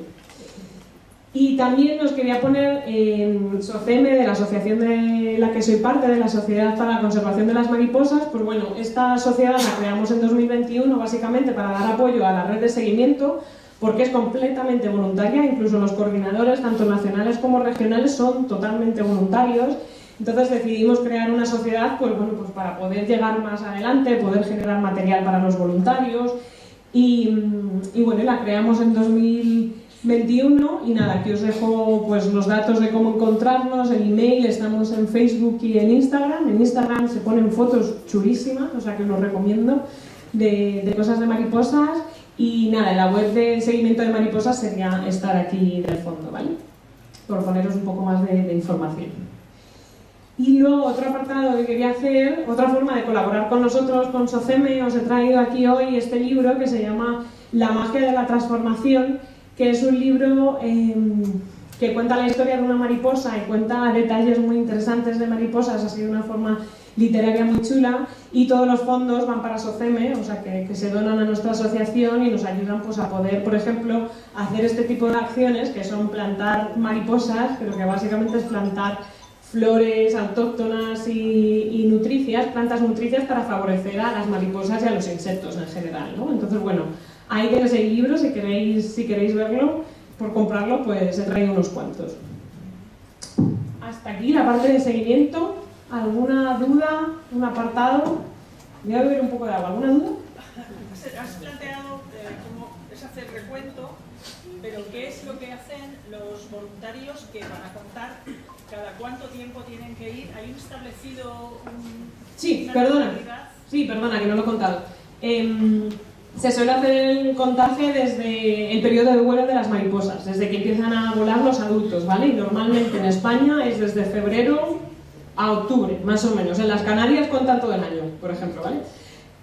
Y también os quería poner en SOCEME, de la asociación de la que soy parte, de la Sociedad para la Conservación de las Mariposas. Pues bueno, esta sociedad la creamos en 2021 básicamente para dar apoyo a la red de seguimiento, porque es completamente voluntaria, incluso los coordinadores, tanto nacionales como regionales, son totalmente voluntarios. Entonces decidimos crear una sociedad pues para poder llegar más adelante, poder generar material para los voluntarios y bueno, la creamos en 2021 y nada, aquí os dejo pues los datos de cómo encontrarnos, el email, estamos en Facebook y en Instagram. En Instagram se ponen fotos chulísimas, o sea que os lo recomiendo, de cosas de mariposas y nada, en la web de seguimiento de mariposas sería estar aquí del fondo, ¿vale? Por poneros un poco más de información. Y luego otro apartado que quería hacer, otra forma de colaborar con nosotros, con SOCEME, os he traído aquí hoy este libro que se llama La magia de la transformación, que es un libro que cuenta la historia de una mariposa y cuenta detalles muy interesantes de mariposas, así de una forma literaria muy chula, y todos los fondos van para SOCEME, o sea que se donan a nuestra asociación y nos ayudan pues a poder, por ejemplo, hacer este tipo de acciones que son plantar mariposas, pero que básicamente es plantar flores autóctonas y nutricias, plantas nutricias para favorecer a las mariposas y a los insectos en general, ¿no? Entonces, bueno, ahí tenéis el libro, si queréis verlo, por comprarlo, pues he traído unos cuantos. Hasta aquí la parte de seguimiento. ¿Alguna duda? ¿Un apartado? Voy a beber un poco de agua. ¿Alguna duda? Has planteado cómo es hacer recuento, pero ¿qué es lo que hacen los voluntarios que van a contar cada cuánto tiempo tienen que ir? ¿Hay un establecido Sí, perdona, que no lo he contado. Se suele hacer el contaje desde el periodo de vuelo de las mariposas, desde que empiezan a volar los adultos, ¿vale? Y normalmente en España es desde febrero a octubre, más o menos. En las Canarias cuentan todo el año, por ejemplo, ¿vale?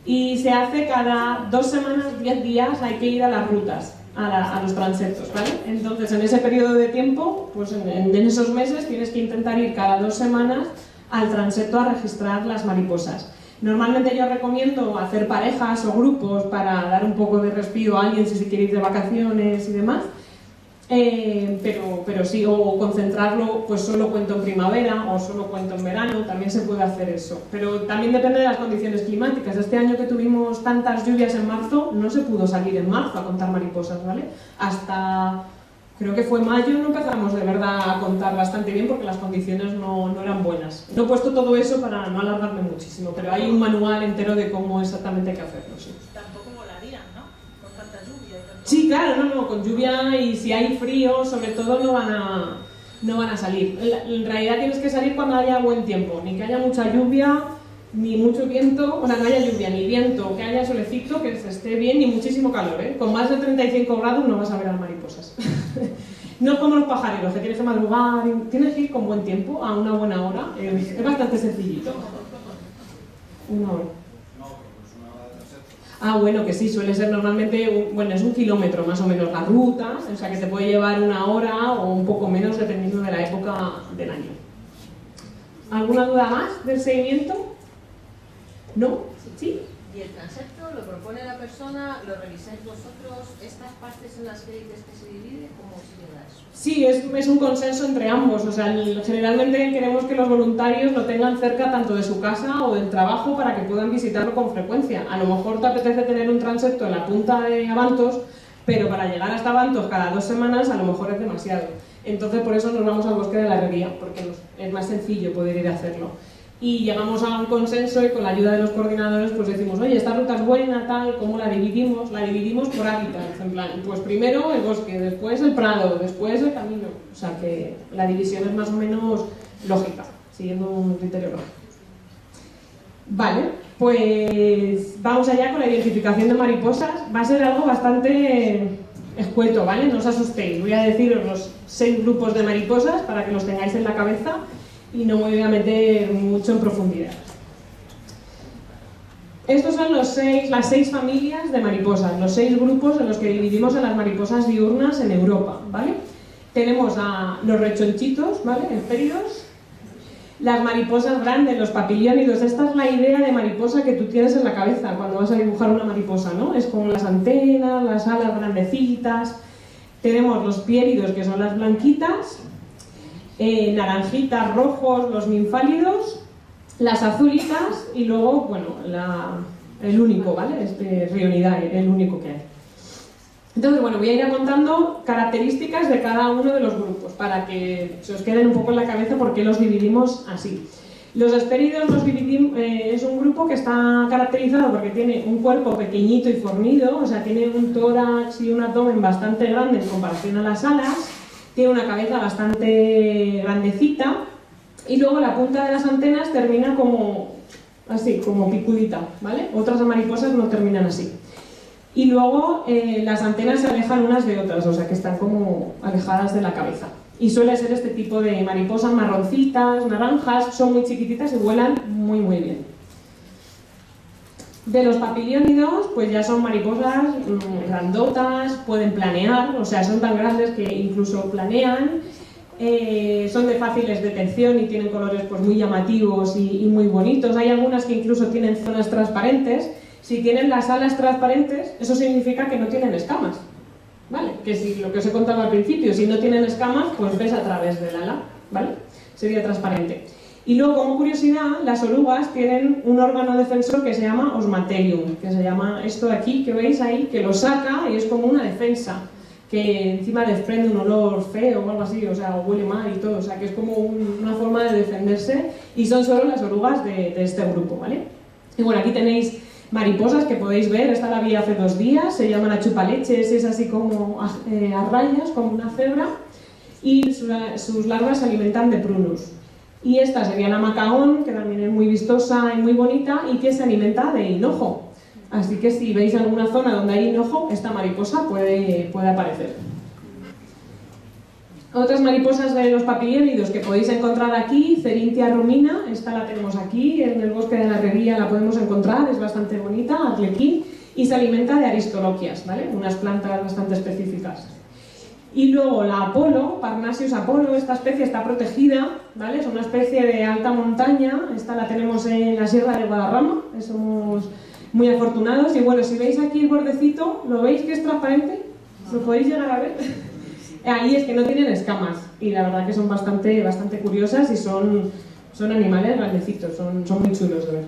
Y se hace cada 2 semanas, 10 días, hay que ir a las rutas, a los transeptos, ¿vale? Entonces, en ese periodo de tiempo, pues en esos meses tienes que intentar ir cada 2 semanas al transepto a registrar las mariposas. Normalmente yo recomiendo hacer parejas o grupos para dar un poco de respiro a alguien si quiere ir de vacaciones y demás, pero sí, o concentrarlo, pues solo cuento en primavera o solo cuento en verano, también se puede hacer eso. Pero también depende de las condiciones climáticas. Este año que tuvimos tantas lluvias en marzo, no se pudo salir en marzo a contar mariposas, ¿vale? Hasta, creo que fue mayo, no empezamos de verdad a contar bastante bien porque las condiciones no eran buenas. No he puesto todo eso para no alargarme muchísimo, pero hay un manual entero de cómo exactamente hay que hacerlo, sí. Tampoco volarían, ¿no? Con tanta lluvia y tanto... Sí, claro, no, con lluvia y si hay frío, sobre todo no van a salir. En realidad tienes que salir cuando haya buen tiempo, ni que haya mucha lluvia, ni mucho viento, o sea, no haya lluvia ni viento, que haya solecito, que se esté bien, ni muchísimo calor, ¿eh? Con más de 35 grados no vas a ver a las mariposas. No es como los pajareros, que tienes que madrugar, tienes que ir con buen tiempo, a una buena hora, es bastante sencillito. Una hora. Ah, bueno, que sí, suele ser normalmente, bueno, es 1 kilómetro más o menos la ruta, o sea que te puede llevar 1 hora o un poco menos dependiendo de la época del año. ¿Alguna duda más del seguimiento? ¿No? ¿Sí? Y el transepto lo propone la persona, lo revisáis vosotros, estas partes en las que dices que se divide, ¿cómo se queda eso? Sí, es un consenso entre ambos, o sea, generalmente queremos que los voluntarios lo tengan cerca tanto de su casa o del trabajo para que puedan visitarlo con frecuencia. A lo mejor te apetece tener un transepto en la punta de Abantos, pero para llegar hasta Abantos cada 2 semanas a lo mejor es demasiado. Entonces por eso nos vamos al bosque de la Herrería, porque es más sencillo poder ir a hacerlo. Y llegamos a un consenso y con la ayuda de los coordinadores pues decimos, oye, esta ruta es buena, tal, ¿cómo la dividimos? La dividimos por hábitats, en plan, pues primero el bosque, después el prado, después el camino. O sea que la división es más o menos lógica, siguiendo un criterio lógico. Vale, pues vamos allá con la identificación de mariposas. Va a ser algo bastante escueto, ¿vale? No os asustéis, voy a deciros los 6 grupos de mariposas para que los tengáis en la cabeza y no me voy a meter mucho en profundidad. Estos son las 6 familias de mariposas, los 6 grupos en los que dividimos a las mariposas diurnas en Europa, ¿vale? Tenemos a los rechonchitos, ¿vale? Hespéridos, las mariposas grandes, los papiliónidos. Esta es la idea de mariposa que tú tienes en la cabeza cuando vas a dibujar una mariposa, ¿no? Es con las antenas, las alas grandecitas. Tenemos los piéridos, que son las blanquitas, naranjitas, rojos, los ninfálidos, las azulitas y luego, bueno, el único, ¿vale? Rionidae, el único que hay. Entonces, bueno, voy a ir contando características de cada uno de los grupos para que se os queden un poco en la cabeza por qué los dividimos así. Los hespéridos los dividimos, es un grupo que está caracterizado porque tiene un cuerpo pequeñito y fornido, o sea, tiene un tórax y un abdomen bastante grande en comparación a las alas, tiene una cabeza bastante grandecita y luego la punta de las antenas termina como así, como picudita, ¿vale? Otras mariposas no terminan así. Y luego las antenas se alejan unas de otras, o sea que están como alejadas de la cabeza. Y suele ser este tipo de mariposas marroncitas, naranjas, son muy chiquititas y vuelan muy muy bien. De los papiliónidos, pues ya son mariposas grandotas, pueden planear, o sea, son tan grandes que incluso planean, son de fáciles detección y tienen colores pues muy llamativos y muy bonitos. Hay algunas que incluso tienen zonas transparentes. Si tienen las alas transparentes, eso significa que no tienen escamas, ¿vale? Que si lo que os he contado al principio, si no tienen escamas, pues ves a través del ala, ¿vale? Sería transparente. Y luego, como curiosidad, las orugas tienen un órgano defensor que se llama osmaterium, que se llama esto de aquí, que veis ahí, que lo saca y es como una defensa, que encima desprende un olor feo o algo así, o sea, huele mal y todo, o sea, que es como una forma de defenderse y son solo las orugas de este grupo, ¿vale? Y bueno, aquí tenéis mariposas que podéis ver, esta la vi hace 2 días, se llama la chupaleches, es así como a rayas, como una cebra, y sus larvas se alimentan de prunus. Y esta sería la macaón, que también es muy vistosa y muy bonita, y que se alimenta de hinojo. Así que si veis alguna zona donde hay hinojo, esta mariposa puede aparecer. Otras mariposas de los papiliónidos que podéis encontrar aquí, Cerinthia rumina, esta la tenemos aquí, en el bosque de la Herrería la podemos encontrar, es bastante bonita, arlequín, y se alimenta de aristoloquias, ¿vale? Unas plantas bastante específicas. Y luego la Apolo, Parnasius apolo, esta especie está protegida, ¿vale? Es una especie de alta montaña, esta la tenemos en la Sierra de Guadarrama, somos muy afortunados, y bueno, si veis aquí el bordecito, ¿lo veis que es transparente? ¿Lo podéis llegar a ver? Ahí es que no tienen escamas y la verdad que son bastante curiosas y son animales grandecitos, son muy chulos de ver.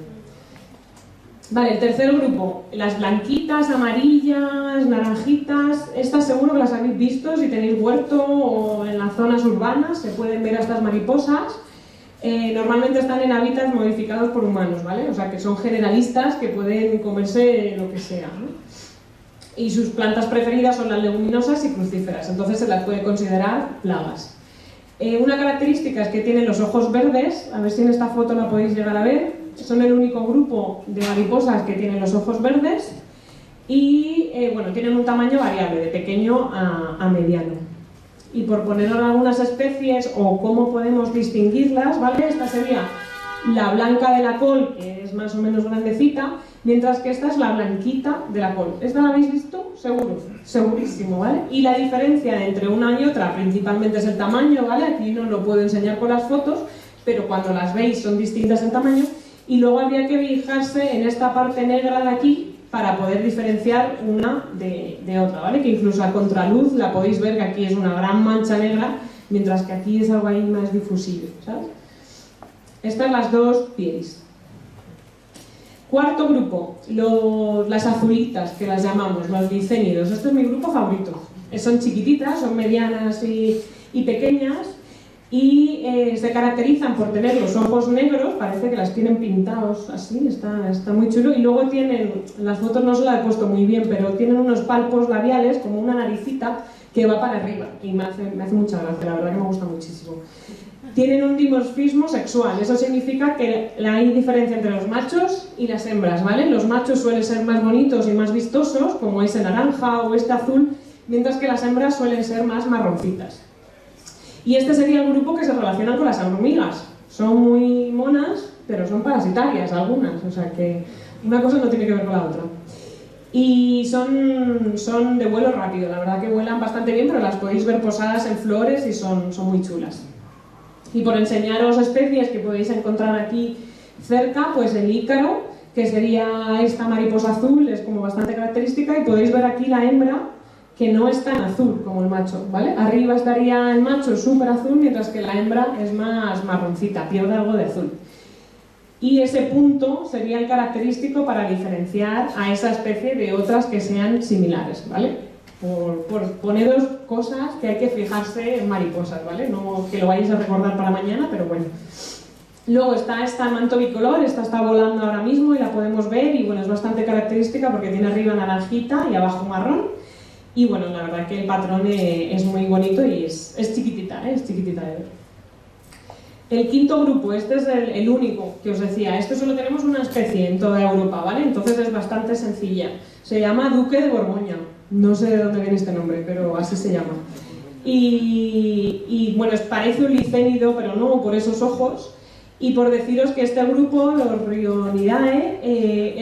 Vale, el tercer grupo, las blanquitas, amarillas, naranjitas, estas seguro que las habéis visto si tenéis huerto o en las zonas urbanas, se pueden ver a estas mariposas. Normalmente están en hábitats modificados por humanos, ¿vale? O sea que son generalistas que pueden comerse lo que sea, ¿no? Y sus plantas preferidas son las leguminosas y crucíferas, entonces se las puede considerar plagas. Una característica es que tienen los ojos verdes, a ver si en esta foto la podéis llegar a ver, son el único grupo de mariposas que tienen los ojos verdes y bueno, tienen un tamaño variable, de pequeño a mediano. Y por poner algunas especies o cómo podemos distinguirlas, ¿vale? Esta sería la blanca de la col, que es más o menos grandecita, mientras que esta es la blanquita de la col. ¿Esta la habéis visto? Seguro, segurísimo, ¿vale? Y la diferencia entre una y otra principalmente es el tamaño, ¿vale? Aquí no lo puedo enseñar con las fotos, pero cuando las veis son distintas en tamaño. Y luego habría que fijarse en esta parte negra de aquí para poder diferenciar una de otra, ¿vale? Que incluso a contraluz la podéis ver que aquí es una gran mancha negra, mientras que aquí es algo ahí más difusible, ¿sabes? Estas las dos pies. Cuarto grupo, las azulitas, que las llamamos, los licénidos. Este es mi grupo favorito. Son chiquititas, son medianas y pequeñas y se caracterizan por tener los ojos negros, parece que las tienen pintados así, está muy chulo. Y luego tienen, las fotos no se las he puesto muy bien, pero tienen unos palpos labiales, como una naricita que va para arriba y me hace mucha gracia, la verdad que me gusta muchísimo. Tienen un dimorfismo sexual, eso significa que hay diferencia entre los machos y las hembras, ¿vale? Los machos suelen ser más bonitos y más vistosos, como ese naranja o este azul, mientras que las hembras suelen ser más marroncitas. Y este sería el grupo que se relaciona con las hormigas. Son muy monas, pero son parasitarias algunas, o sea que Una cosa no tiene que ver con la otra. Y son de vuelo rápido, la verdad que vuelan bastante bien, pero las podéis ver posadas en flores y son muy chulas. Y por enseñaros especies que podéis encontrar aquí cerca, pues el ícaro, que sería esta mariposa azul, es como bastante característica, y podéis ver aquí la hembra, que no es tan azul como el macho, ¿vale? Arriba estaría el macho súper azul, mientras que la hembra es más marroncita, pierde algo de azul. Y ese punto sería el característico para diferenciar a esa especie de otras que sean similares, ¿vale? Por poneros cosas que hay que fijarse en mariposas, ¿vale? No que lo vayáis a recordar para mañana, pero bueno. Luego está esta manto bicolor, esta está volando ahora mismo y la podemos ver, y bueno, es bastante característica porque tiene arriba naranjita y abajo marrón. Y bueno, la verdad que el patrón es muy bonito y es chiquitita, es chiquitita de ver. El quinto grupo, este es el único que os decía, esto solo tenemos una especie en toda Europa, ¿vale? Entonces es bastante sencilla. Se llama Duque de Borgoña, no sé de dónde viene este nombre, pero así se llama. Y bueno, parece un licénido, pero no, por esos ojos. Y por deciros que este grupo, los Rionidae,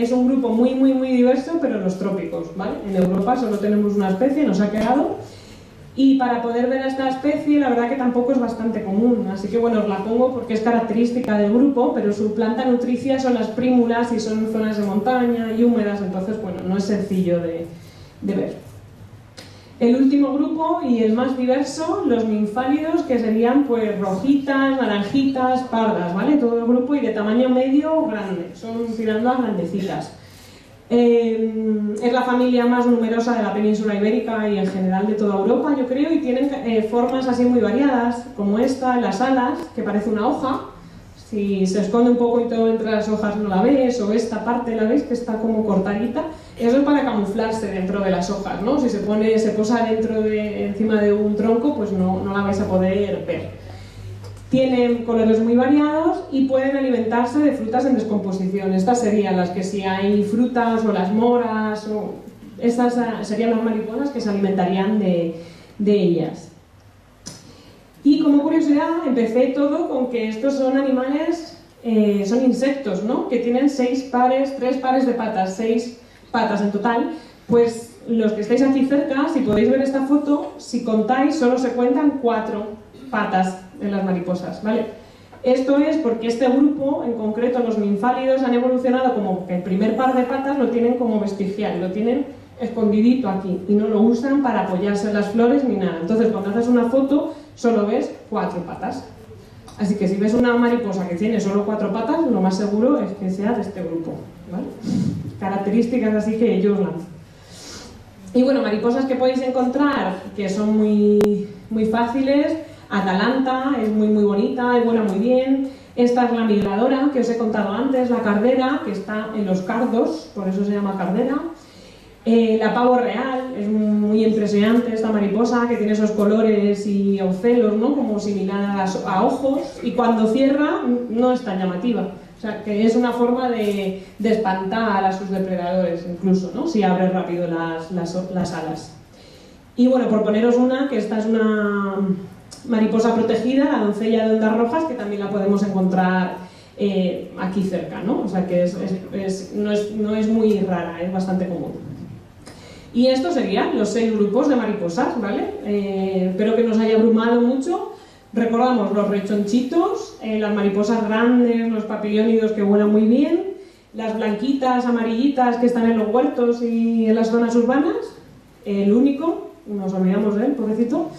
es un grupo muy diverso, pero en los trópicos, ¿vale? En Europa solo tenemos una especie, nos ha quedado. Y para poder ver a esta especie, la verdad que tampoco es bastante común, así que bueno, os la pongo porque es característica del grupo, pero su planta nutricia son las prímulas y son zonas de montaña y húmedas, entonces bueno, no es sencillo de ver. El último grupo y el más diverso, los ninfálidos, que serían pues rojitas, naranjitas, pardas, ¿vale? Todo el grupo y de tamaño medio o grande, son tirando a grandecitas. Es la familia más numerosa de la península ibérica y en general de toda Europa, yo creo, y tienen formas así muy variadas, como esta, las alas, que parece una hoja. Si se esconde un poco y todo entre las hojas no la ves, o esta parte la ves que está como cortadita, eso es para camuflarse dentro de las hojas, ¿no? Si se posa encima de un tronco, pues no la vais a poder ver. Tienen colores muy variados y pueden alimentarse de frutas en descomposición. Estas serían las que si hay frutas o las moras, estas serían las mariposas que se alimentarían de ellas. Y como curiosidad, empecé todo con que estos son animales, son insectos, ¿no? Que tienen 3 pares de patas, 6 patas en total. Pues los que estáis aquí cerca, si podéis ver esta foto, si contáis solo se cuentan 4 patas en las mariposas, ¿vale? Esto es porque este grupo, en concreto los ninfálidos, han evolucionado como que el primer par de patas lo tienen como vestigial, lo tienen escondidito aquí y no lo usan para apoyarse en las flores ni nada. Entonces cuando haces una foto solo ves 4 patas. Así que si ves una mariposa que tiene solo 4 patas, lo más seguro es que sea de este grupo, ¿vale? Características así que ellos lanzan. Y bueno, mariposas que podéis encontrar que son muy fáciles. Atalanta, es muy bonita y vuela muy bien. Esta es la migradora, que os he contado antes, la cardera, que está en los cardos, por eso se llama cardera. La pavo real, es muy impresionante esta mariposa, que tiene esos colores y ocelos, ¿no? Como similar a ojos, y cuando cierra no es tan llamativa. O sea, que es una forma de espantar a sus depredadores, incluso, ¿no? Si abre rápido las alas. Y bueno, por poneros una, que esta es una mariposa protegida, la doncella de ondas rojas, que también la podemos encontrar aquí cerca, ¿no? O sea que no es muy rara, es bastante común. Y estos serían los 6 grupos de mariposas, ¿vale? Espero que no os haya abrumado mucho. Recordamos los rechonchitos, las mariposas grandes, los papiliónidos que vuelan muy bien, las blanquitas, amarillitas que están en los huertos y en las zonas urbanas, el único, nos olvidamos de él, pobrecito,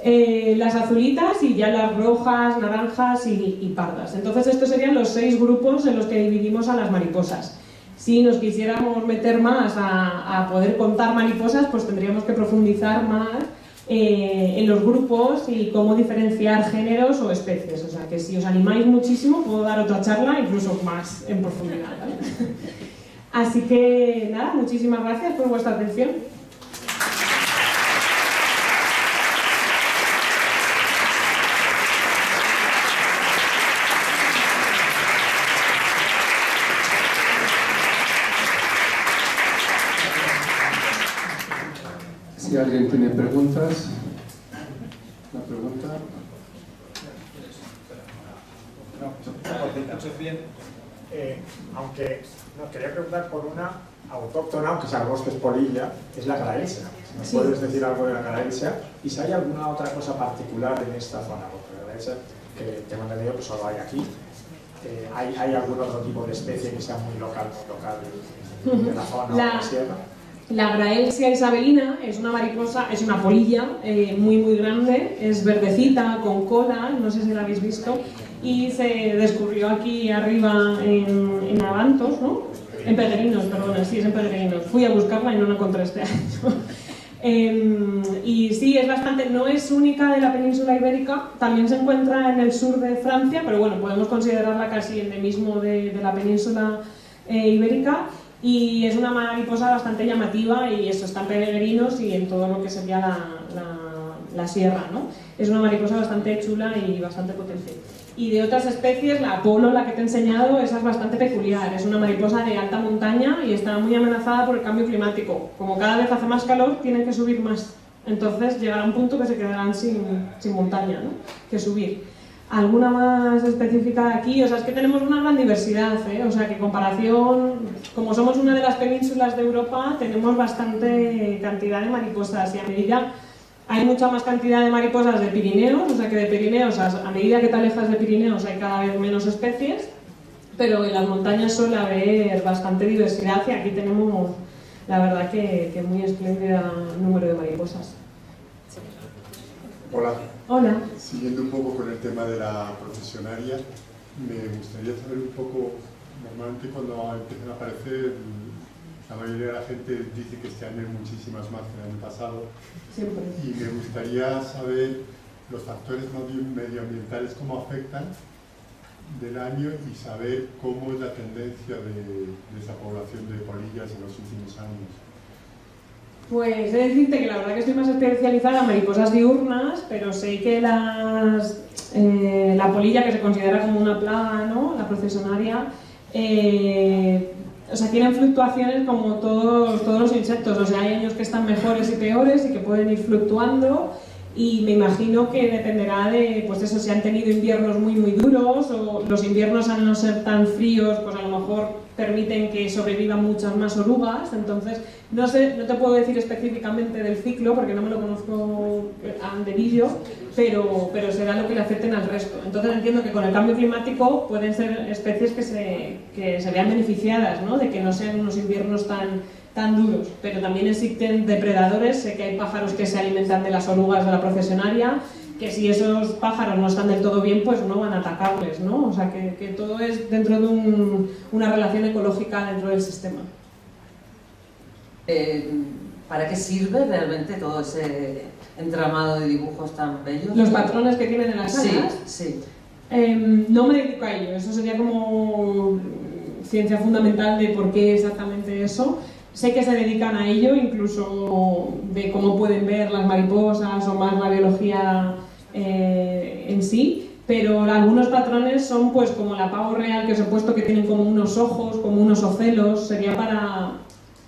las azulitas y ya las rojas, naranjas y pardas. Entonces estos serían los 6 grupos en los que dividimos a las mariposas. Si nos quisiéramos meter más a poder contar mariposas, pues tendríamos que profundizar más en los grupos y cómo diferenciar géneros o especies. O sea que si os animáis muchísimo puedo dar otra charla, incluso más en profundidad, ¿vale? Así que nada, muchísimas gracias por vuestra atención. Si alguien tiene preguntas, una pregunta. No, bien. aunque nos quería preguntar por una autóctona, aunque sabemos que es polilla, es la graelsia. ¿Nos puedes decir algo de la graelsia? Y si hay alguna otra cosa particular en esta zona, porque la graelsia, que tengo entendido que solo hay aquí, ¿hay algún otro tipo de especie que sea muy local de la zona o de la sierra? La Graelsia isabelina es una mariposa, es una polilla muy muy grande, es verdecita, con cola, no sé si la habéis visto, y se descubrió aquí arriba en Abantos, ¿no? En Pedregrinos, perdona, sí, es en Pedregrinos. Fui a buscarla y no la encontré este año. Y sí, es bastante, no es única de la península ibérica, también se encuentra en el sur de Francia, pero bueno, podemos considerarla casi endemismo de la península ibérica. Y es una mariposa bastante llamativa y eso está en Pedregrinos y en todo lo que sería la sierra, ¿no? Es una mariposa bastante chula y bastante potente. Y de otras especies, la Apolo, la que te he enseñado, esa es bastante peculiar. Es una mariposa de alta montaña y está muy amenazada por el cambio climático. Como cada vez hace más calor, tienen que subir más. Entonces llegará un punto que se quedarán sin montaña, ¿no? Que subir. ¿Alguna más específica de aquí? O sea, es que tenemos una gran diversidad, ¿eh? O sea, que en comparación, como somos una de las penínsulas de Europa, tenemos bastante cantidad de mariposas y a medida hay mucha más cantidad de mariposas de Pirineos, o sea que de Pirineos, a medida que te alejas de Pirineos hay cada vez menos especies, pero en las montañas suele haber bastante diversidad y aquí tenemos, la verdad, que muy espléndida número de mariposas. Hola. Hola. Siguiendo un poco con el tema de la profesionaria, me gustaría saber un poco, normalmente cuando empiezan a aparecer, la mayoría de la gente dice que este año hay muchísimas más que el año pasado. Siempre. Y me gustaría saber los factores medioambientales, cómo afectan del año y saber cómo es la tendencia de esa población de polillas en los últimos años. Pues he de decirte que la verdad que estoy más especializada en mariposas diurnas, pero sé que la polilla, que se considera como una plaga, ¿no? La procesionaria, o sea, tienen fluctuaciones como todos los insectos. O sea, hay años que están mejores y peores y que pueden ir fluctuando. Y me imagino que dependerá de, pues eso, si han tenido inviernos muy muy duros o los inviernos al no ser tan fríos, pues a lo mejor permiten que sobrevivan muchas más orugas. Entonces, no sé, no te puedo decir específicamente del ciclo porque no me lo conozco a dedillo, pero será lo que le afecten al resto. Entonces entiendo que con el cambio climático pueden ser especies que se vean beneficiadas, ¿no? De que no sean unos inviernos tan duros, pero también existen depredadores. Sé que hay pájaros que se alimentan de las orugas de la procesionaria, que si esos pájaros no están del todo bien, pues no van a atacarles, ¿no? O sea, que todo es dentro de una relación ecológica dentro del sistema. ¿Para qué sirve realmente todo ese entramado de dibujos tan bellos? Los patrones que tienen en las alas. Sí. No me dedico a ello, eso sería como ciencia fundamental de por qué exactamente eso. Sé que se dedican a ello, incluso de cómo pueden ver las mariposas o más la biología en sí, pero algunos patrones son pues como la pavo real que os he puesto, que tienen como unos ojos, como unos ocelos, sería para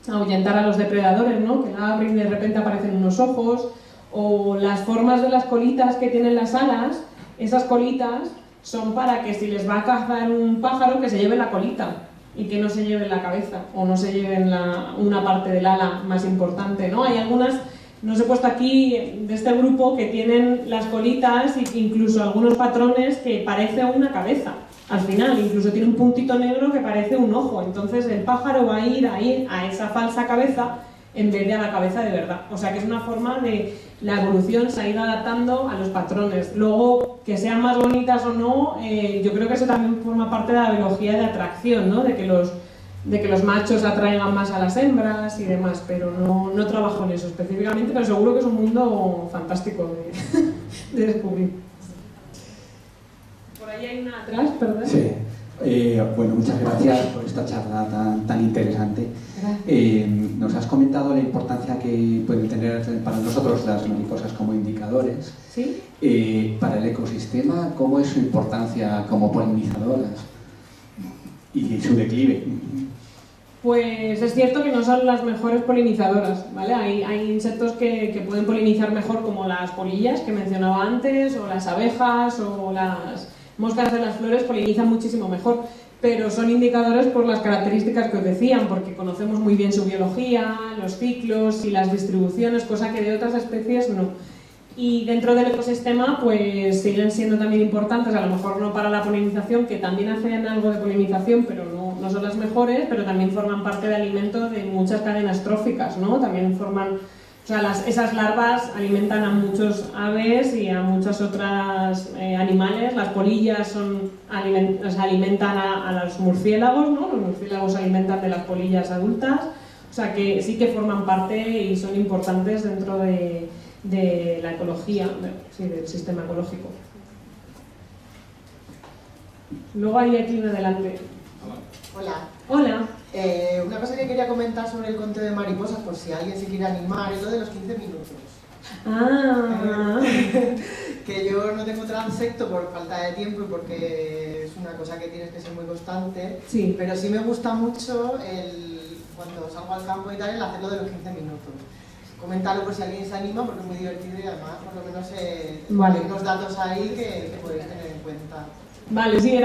ahuyentar a los depredadores, ¿no? Que la abren y de repente aparecen unos ojos, o las formas de las colitas que tienen las alas. Esas colitas son para que si les va a cazar un pájaro, que se lleve la colita y que no se lleven la cabeza o no se lleven una parte del ala más importante, ¿no? Hay algunas, no os he puesto aquí, de este grupo que tienen las colitas e incluso algunos patrones que parece una cabeza al final, incluso tiene un puntito negro que parece un ojo. Entonces el pájaro va a ir ahí a esa falsa cabeza en vez de a la cabeza de verdad. O sea que es una forma de la evolución se ha ido adaptando a los patrones. Luego, que sean más bonitas o no, yo creo que eso también forma parte de la biología de atracción, ¿no? De que los machos atraigan más a las hembras y demás, pero no trabajo en eso específicamente, pero seguro que es un mundo fantástico de descubrir. Por ahí hay una atrás, perdón. Sí. Bueno, muchas gracias por esta charla tan interesante. Nos has comentado la importancia que pueden tener para nosotros las mariposas como indicadores. ¿Sí? Para el ecosistema, ¿cómo es su importancia como polinizadoras y su declive? Pues es cierto que no son las mejores polinizadoras, ¿vale? Hay insectos que pueden polinizar mejor, como las polillas que mencionaba antes, o las abejas, o las moscas de las flores polinizan muchísimo mejor. pero son indicadores por las características que os decían, porque conocemos muy bien su biología, los ciclos y las distribuciones, cosa que de otras especies no. Y dentro del ecosistema pues siguen siendo también importantes, a lo mejor no para la polinización, que también hacen algo de polinización, pero no son las mejores, pero también forman parte de alimento de muchas cadenas tróficas, ¿no? También forman, o sea, esas larvas alimentan a muchos aves y a muchos otros animales. Las polillas alimentan a los murciélagos, ¿no? Los murciélagos alimentan de las polillas adultas, o sea que sí que forman parte y son importantes dentro de la ecología, del sistema ecológico. Luego hay aquí en adelante. Hola. Hola. Una cosa que quería comentar sobre el conteo de mariposas, por si alguien se quiere animar, es lo de los 15 minutos. Ah. Que yo no tengo transecto por falta de tiempo y porque es una cosa que tienes que ser muy constante, sí. Pero sí me gusta mucho cuando salgo al campo y tal, el hacerlo de los 15 minutos. Comentarlo por si alguien se anima, porque es muy divertido y además por lo menos hay unos datos ahí que podéis tener en cuenta. Vale, sí,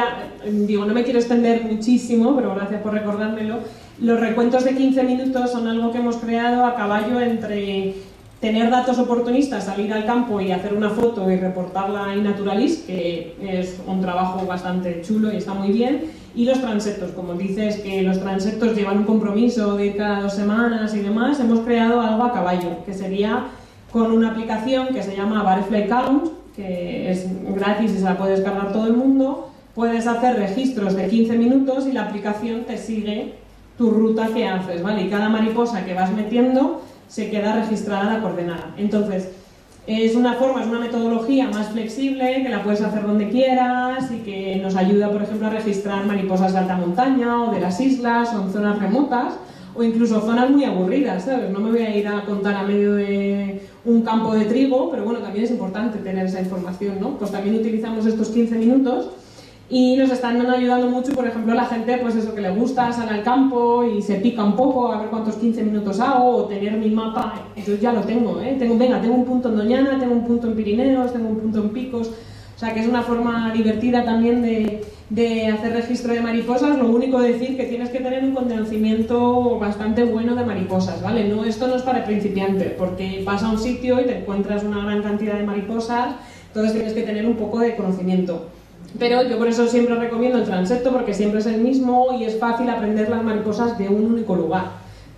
no me quiero extender muchísimo, pero gracias por recordármelo. Los recuentos de 15 minutos son algo que hemos creado a caballo entre tener datos oportunistas, salir al campo y hacer una foto y reportarla en Naturalis, que es un trabajo bastante chulo y está muy bien, y los transectos. Como dices que los transectos llevan un compromiso de ir cada 2 semanas y demás, hemos creado algo a caballo, que sería con una aplicación que se llama Butterfly Count, que es gratis y se la puede descargar todo el mundo. Puedes hacer registros de 15 minutos y la aplicación te sigue tu ruta que haces, ¿vale? Y cada mariposa que vas metiendo se queda registrada la coordenada. Entonces, es una metodología más flexible, que la puedes hacer donde quieras y que nos ayuda, por ejemplo, a registrar mariposas de alta montaña o de las islas o en zonas remotas o incluso zonas muy aburridas, ¿sabes? No me voy a ir a contar a medio de un campo de trigo, pero bueno, también es importante tener esa información, ¿no? Pues también utilizamos estos 15 minutos y nos están ayudando mucho, por ejemplo, la gente, pues eso, que le gusta, sale al campo y se pica un poco a ver cuántos 15 minutos hago, o tener mi mapa. Yo ya lo tengo, ¿eh? Tengo un punto en Doñana, tengo un punto en Pirineos, tengo un punto en Picos, o sea que es una forma divertida también de hacer registro de mariposas. Lo único decir que tienes que tener un conocimiento bastante bueno de mariposas, ¿vale? Esto no es para principiantes, porque vas a un sitio y te encuentras una gran cantidad de mariposas, entonces tienes que tener un poco de conocimiento. Pero yo por eso siempre recomiendo el transecto, porque siempre es el mismo y es fácil aprender las mariposas de un único lugar.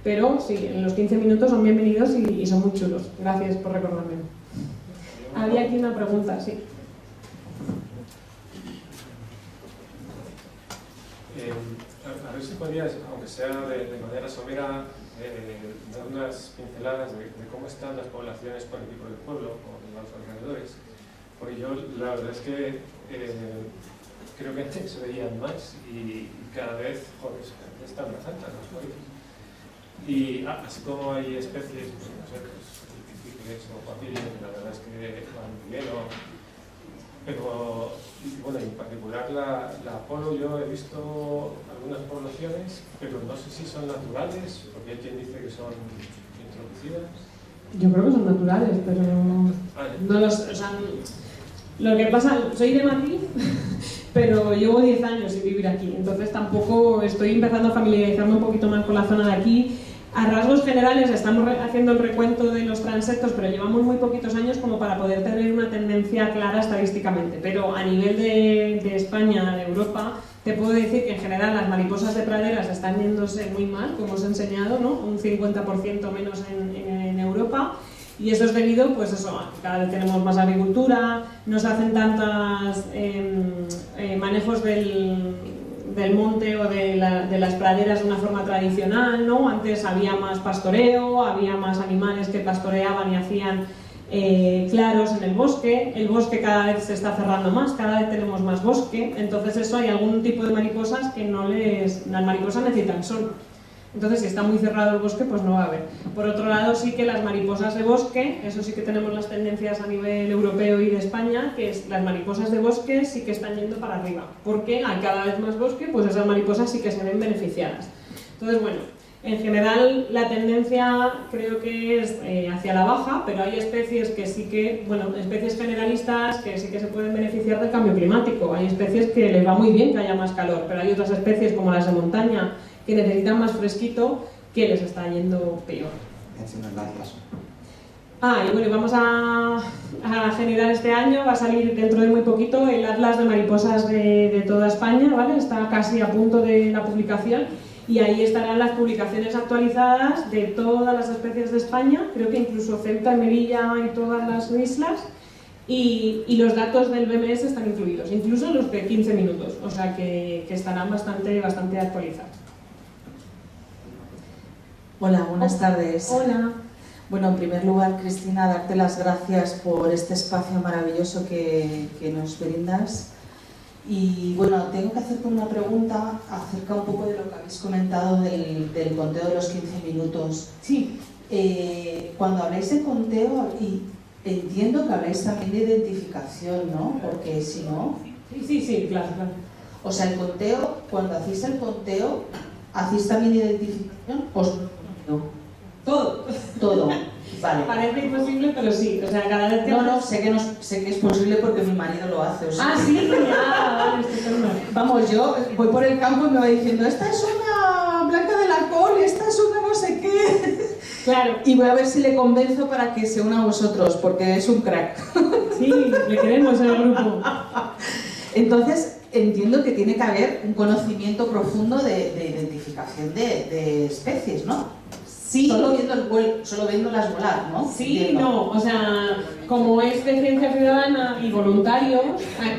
Pero sí, en los 15 minutos son bienvenidos y son muy chulos. Gracias por recordarme. Había aquí una pregunta, sí. A ver si podías, aunque sea de manera somera, dar unas pinceladas de cómo están las poblaciones por el tipo de pueblo o de los alrededores. Porque yo la verdad es que creo que antes se veían más y cada vez, joder, están más altas las flores. Y así como hay especies, pues, no sé, pues, difíciles o papillos, que la verdad es que van muy bien, pero bueno, en particular la Apolo, yo he visto algunas poblaciones, pero no sé si son naturales, porque hay quien dice que son introducidas. Yo creo que son naturales, pero no los... O sea, lo que pasa, soy de Madrid, pero llevo 10 años sin vivir aquí, entonces tampoco estoy empezando a familiarizarme un poquito más con la zona de aquí. A rasgos generales estamos haciendo el recuento de los transectos, pero llevamos muy poquitos años como para poder tener una tendencia clara estadísticamente. Pero a nivel de España, de Europa, te puedo decir que en general las mariposas de praderas están yéndose muy mal, como os he enseñado, ¿no? Un 50% menos en Europa. Y eso es debido, pues eso, a que cada vez tenemos más agricultura, no se hacen tantos manejos del monte o de las praderas de una forma tradicional, ¿no? Antes había más pastoreo, había más animales que pastoreaban y hacían claros en el bosque cada vez se está cerrando más, cada vez tenemos más bosque, entonces eso hay algún tipo de mariposas que las mariposas necesitan sol. Entonces, si está muy cerrado el bosque, pues no va a haber. Por otro lado, sí que las mariposas de bosque, eso sí que tenemos las tendencias a nivel europeo y de España, que es las mariposas de bosque sí que están yendo para arriba, porque al cada vez más bosque, pues esas mariposas sí que se ven beneficiadas. Entonces, bueno, En general, la tendencia creo que es hacia la baja, pero hay especies que sí que, bueno, especies generalistas que sí que se pueden beneficiar del cambio climático. Hay especies que les va muy bien que haya más calor, pero hay otras especies como las de montaña que necesitan más fresquito que les está yendo peor. Y bueno, vamos a generar este año, va a salir dentro de muy poquito el Atlas de Mariposas de toda España, ¿vale? Está casi a punto de la publicación y ahí estarán las publicaciones actualizadas de todas las especies de España, creo que incluso Ceuta, Melilla y todas las islas, y los datos del BMS están incluidos, incluso los de 15 minutos, o sea que estarán bastante actualizados. Hola, buenas tardes. Hola. Bueno, en primer lugar, Cristina, darte las gracias por este espacio maravilloso que nos brindas. Y bueno, tengo que hacerte una pregunta acerca un poco de lo que habéis comentado del conteo de los 15 minutos. Sí. Cuando habláis de conteo, y entiendo que habláis también de identificación, ¿no? Porque si no... Sí, claro. O sea, el conteo, cuando hacéis el conteo, ¿hacéis también identificación o no? Todo, vale. Parece imposible, pero sí, o sea, cada vez que... No, sé que es posible porque mi marido lo hace. O sea. Sí, vale, estupendo. Vamos, yo voy por el campo y me va diciendo, esta es una blanca de la col, esta es una no sé qué. Claro. Y voy a ver si le convenzo para que se una a vosotros, porque es un crack. Sí, le queremos en el grupo. Entonces, entiendo que tiene que haber un conocimiento profundo de identificación de especies, ¿no? Sí. Solo viéndolas volar, ¿no? Sí, no, o sea, como es de ciencia ciudadana y voluntarios,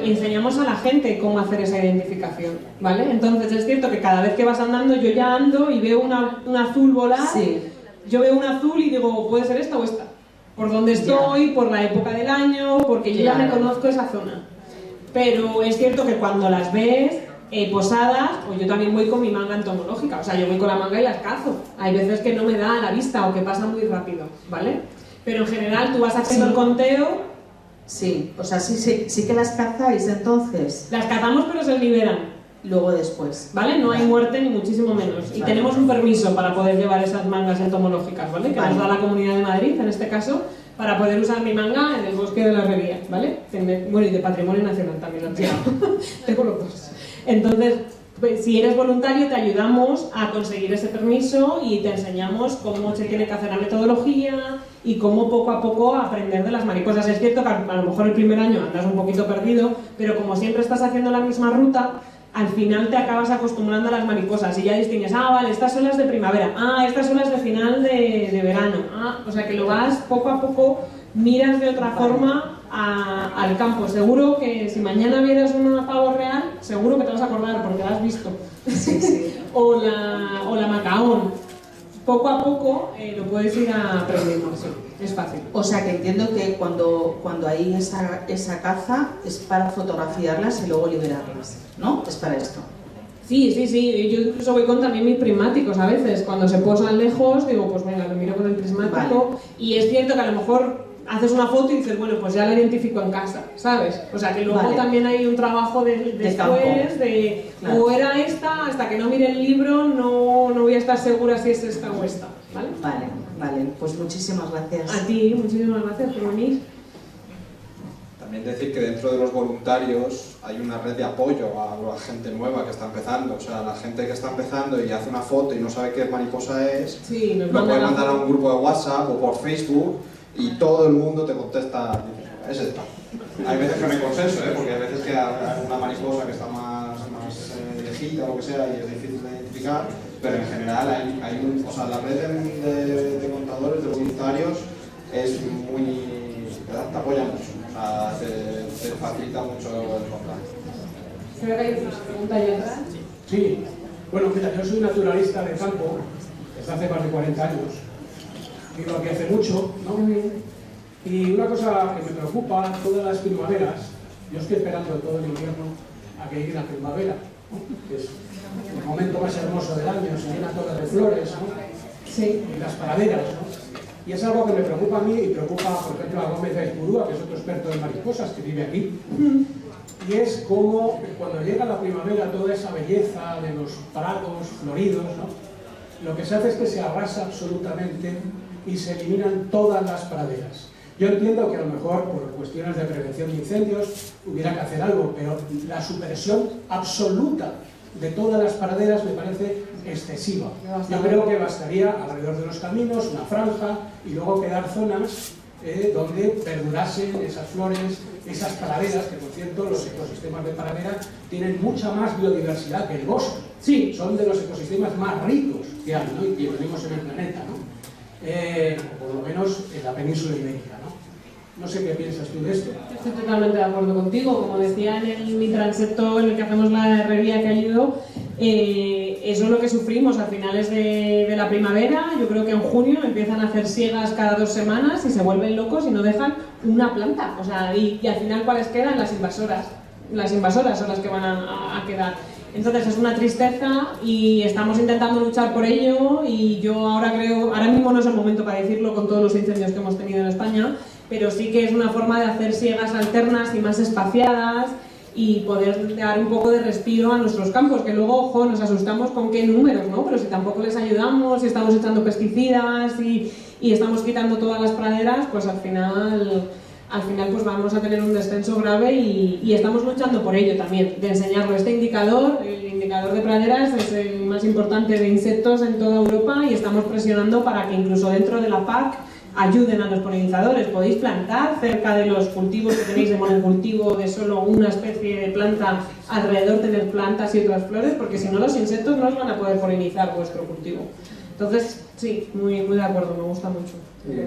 enseñamos a la gente cómo hacer esa identificación, ¿vale? Entonces es cierto que cada vez que vas andando, yo ya ando y veo un azul volar, sí. Yo veo un azul y digo, puede ser esta o esta, por dónde estoy, por la época del año, porque yo ya reconozco esa zona. Pero es cierto que cuando las ves posadas, pues yo también voy con mi manga entomológica, o sea, yo voy con la manga y las cazo. Hay veces que no me da a la vista o que pasa muy rápido, ¿vale? Pero en general tú vas haciendo el conteo. Sí, o sea, sí que las cazáis entonces. Las cazamos pero se liberan. Luego después. ¿Vale? No hay muerte ni muchísimo menos. Y tenemos un permiso para poder llevar esas mangas entomológicas, ¿vale? Que nos da la Comunidad de Madrid, en este caso, para poder usar mi manga en el bosque de la Herrería, ¿vale? Bueno, y de Patrimonio Nacional también lo tengo. Tengo los dos. Entonces, pues, si eres voluntario, te ayudamos a conseguir ese permiso y te enseñamos cómo se tiene que hacer la metodología y cómo poco a poco aprender de las mariposas. Es cierto que a lo mejor el primer año andas un poquito perdido, pero como siempre estás haciendo la misma ruta, al final te acabas acostumbrando a las mariposas y ya distingues, vale, estas son las de primavera, estas son las de final de verano, o sea que lo vas poco a poco, miras de otra forma al campo. Seguro que si mañana vieras una pavo real, seguro que te vas a acordar porque la has visto. Sí. o la macaón. Poco a poco lo puedes ir aprendiendo, sí, es fácil. O sea que entiendo que cuando hay esa caza es para fotografiarlas y luego liberarlas, ¿no? Es para esto. Sí, yo incluso voy con también mis prismáticos a veces, cuando se posan lejos digo, pues venga, lo miro con el prismático, y es cierto que a lo mejor haces una foto y dices, bueno, pues ya la identifico en casa, ¿sabes? O sea que luego también hay un trabajo después claro. O era esta, hasta que no mire el libro no voy a estar segura si es esta o esta, ¿vale? Vale, pues muchísimas gracias. A ti, muchísimas gracias por venir. También decir que dentro de los voluntarios hay una red de apoyo a la gente nueva que está empezando, o sea, la gente que está empezando y hace una foto y no sabe qué mariposa es, lo puede mandar a un grupo de WhatsApp o por Facebook y todo el mundo te contesta, es esta. Hay veces que no hay consenso, porque hay veces que hay una mariposa que está más viejita o lo que sea y es difícil de identificar, pero en general la red de contadores, de voluntarios, es muy... te apoya mucho, o sea, te facilita mucho el contacto. Creo que hay una pregunta ahí atrás. Sí, bueno, mira, yo soy naturalista de campo desde hace más de 40 años. Vivo aquí hace mucho, ¿no? Y una cosa que me preocupa, todas las primaveras, yo estoy esperando todo el invierno a que llegue la primavera, que es el momento más hermoso del año, se llena todo de flores, ¿no? Sí. Y las praderas, ¿no? Y es algo que me preocupa a mí y preocupa, por ejemplo, a Gómez de Espurúa, que es otro experto en mariposas que vive aquí. Y es como cuando llega la primavera toda esa belleza de los prados floridos, ¿no? lo que se hace es que se arrasa absolutamente y se eliminan todas las praderas. Yo entiendo que a lo mejor por cuestiones de prevención de incendios hubiera que hacer algo, pero la supresión absoluta de todas las praderas me parece excesiva. Yo creo que bastaría alrededor de los caminos una franja y luego quedar zonas donde perdurasen esas flores, esas praderas, que por cierto los ecosistemas de pradera tienen mucha más biodiversidad que el bosque. Sí, son de los ecosistemas más ricos que hay, ¿no? Y que vivimos en el planeta, ¿no? Por lo menos en la península ibérica, ¿no? No sé qué piensas tú de esto. Estoy totalmente de acuerdo contigo. Como decía en mi transepto en el que hacemos la herrería que ayudo, eso es lo que sufrimos a finales de la primavera. Yo creo que en junio empiezan a hacer siegas cada 2 semanas y se vuelven locos y no dejan una planta. O sea, y al final, ¿cuáles quedan? Las invasoras. Las invasoras son las que van a quedar. Entonces es una tristeza y estamos intentando luchar por ello, y yo ahora mismo no es el momento para decirlo con todos los incendios que hemos tenido en España, pero sí que es una forma de hacer siegas alternas y más espaciadas y poder dar un poco de respiro a nuestros campos, que luego, ojo, nos asustamos con qué números, ¿no? Pero si tampoco les ayudamos, si estamos echando pesticidas y estamos quitando todas las praderas, pues al final pues vamos a tener un descenso grave, y estamos luchando por ello también, de enseñarlo. Este indicador, el indicador de praderas, es el más importante de insectos en toda Europa, y estamos presionando para que incluso dentro de la PAC ayuden a los polinizadores. Podéis plantar cerca de los cultivos que tenéis de monocultivo, de solo una especie de planta, alrededor tener plantas y otras flores, porque si no los insectos no os van a poder polinizar vuestro cultivo. Entonces, sí, muy de acuerdo, me gusta mucho.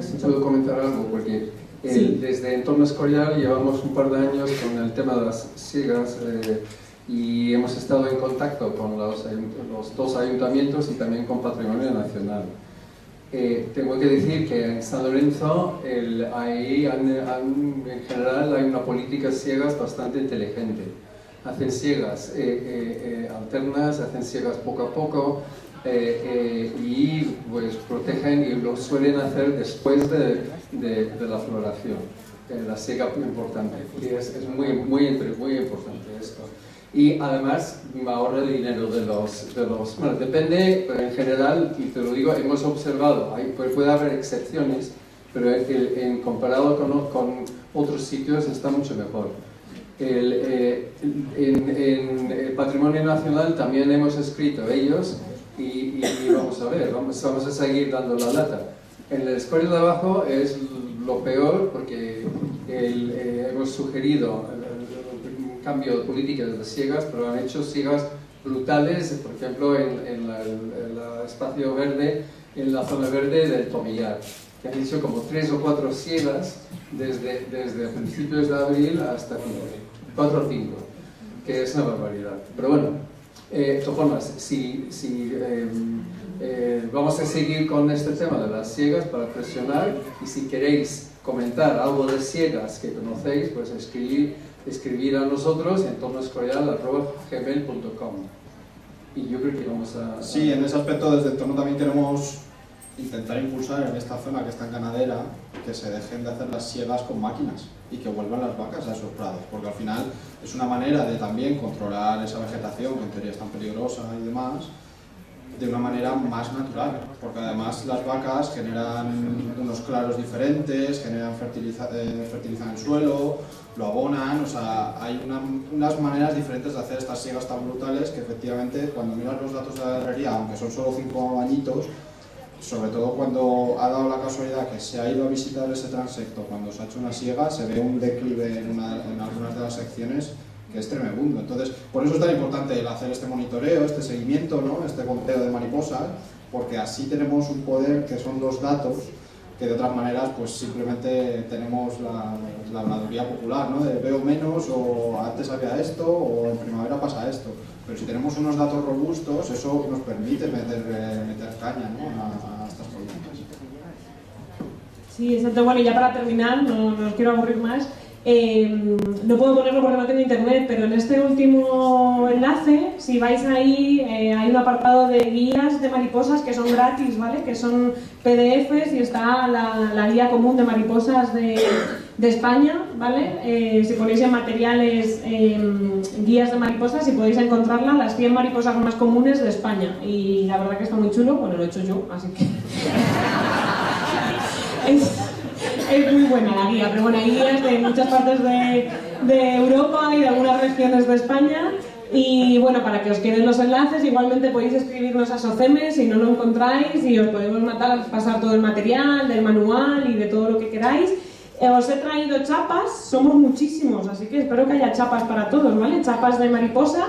Si puedo comentar algo, porque sí. Desde Entorno Escorial llevamos un par de años con el tema de las siegas, y hemos estado en contacto con los 2 ayuntamientos y también con Patrimonio Nacional. Tengo que decir que en San Lorenzo en general hay una política de siegas bastante inteligente. Hacen siegas alternas, hacen siegas poco a poco, y pues protegen, y lo suelen hacer después de la floración. La siega muy importante, y es muy importante esto. Y además ahorra el dinero de los bueno, depende, pero en general, y te lo digo, hemos observado, puede haber excepciones, pero comparado con otros sitios está mucho mejor. En el Patrimonio Nacional también hemos escrito ellos, y vamos a ver, vamos a seguir dando la lata. En el Escorial de abajo es lo peor, porque hemos sugerido un cambio de política de las siegas, pero han hecho siegas brutales, por ejemplo en el espacio verde, en la zona verde del Tomillar, que han hecho como 3 o 4 siegas desde principios de abril hasta 4 o 5, que es una barbaridad. Pero bueno, de todas formas, vamos a seguir con este tema de las siegas para presionar, y si queréis comentar algo de siegas que conocéis, pues escribir a nosotros en entornoescorial@gmail.com. Y yo creo que vamos a... Sí, en ese aspecto desde Entorno también queremos intentar impulsar en esta zona que está en ganadera, que se dejen de hacer las siegas con máquinas y que vuelvan las vacas a esos prados, porque al final es una manera de también controlar esa vegetación que en teoría es tan peligrosa y demás, de una manera más natural, porque además las vacas generan unos claros diferentes, fertilizan el suelo, lo abonan, o sea, hay unas maneras diferentes de hacer estas siegas tan brutales que efectivamente cuando miras los datos de la herrería, aunque son solo 5 añitos, sobre todo cuando ha dado la casualidad que se ha ido a visitar ese transecto, cuando se ha hecho una siega, se ve un declive en algunas de las secciones que es tremendo. Entonces, por eso es tan importante el hacer este monitoreo, este seguimiento, ¿no? Este conteo de mariposas, porque así tenemos un poder que son los datos, que de otras maneras pues simplemente tenemos la habladuría popular, ¿no? De veo menos, o antes había esto, o en primavera pasa esto. Pero si tenemos unos datos robustos, eso nos permite meter caña, ¿no? a estas políticas. Sí, exacto. Bueno, y ya para terminar, no os quiero aburrir más. No puedo ponerlo porque no tengo internet, pero en este último enlace, si vais ahí, hay un apartado de guías de mariposas que son gratis, ¿vale? Que son PDFs y está la guía común de mariposas de España, ¿vale? Si ponéis en materiales guías de mariposas y podéis encontrarla, las 100 mariposas más comunes de España. Y la verdad que está muy chulo, bueno, lo he hecho yo, así que... Es muy buena la guía, pero bueno, hay guías de muchas partes de Europa y de algunas regiones de España. Y bueno, para que os queden los enlaces, igualmente podéis escribirnos a SOCEME si no lo encontráis y os podemos pasar todo el material del manual y de todo lo que queráis. Os he traído chapas, somos muchísimos, así que espero que haya chapas para todos, ¿vale? Chapas de mariposa.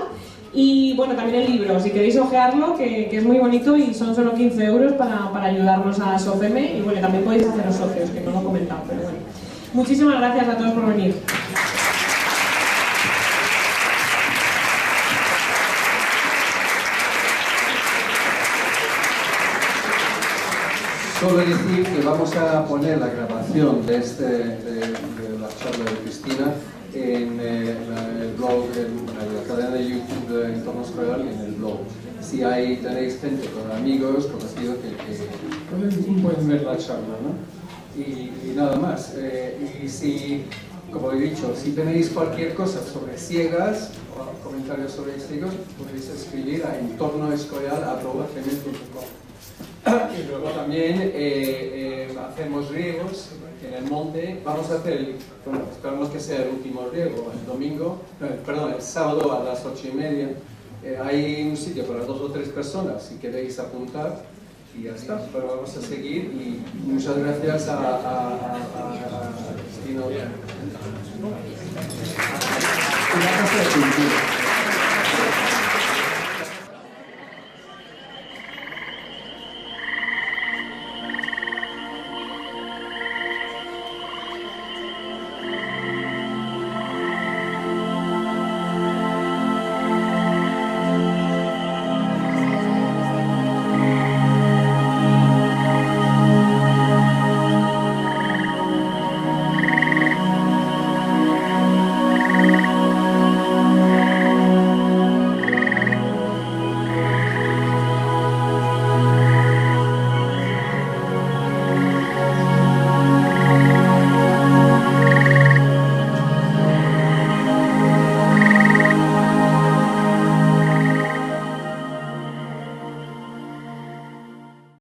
Y bueno, también el libro, si queréis ojearlo, que es muy bonito y son solo 15 euros para ayudarnos a SOCEME. Y bueno, también podéis haceros socios, que no lo he comentado, pero bueno. Muchísimas gracias a todos por venir. Solo decir que vamos a poner la grabación de la charla de Cristina en el blog, en la cadena de YouTube de Entorno Escolar y en el blog. Si tenéis gente con amigos, conocidos que pueden ver la charla, ¿no? Y nada más. Y si, como he dicho, si tenéis cualquier cosa sobre ciegas o comentarios sobre ciegas, podéis escribir a entornoescolar@gmail.com. Y luego también hacemos riegos en el monte. Vamos a hacer, bueno, esperamos que sea el último riego el domingo, el sábado a las 8:30. Hay un sitio para 2 o 3 personas si queréis apuntar y ya está. Pero vamos a seguir y muchas gracias a Cristina.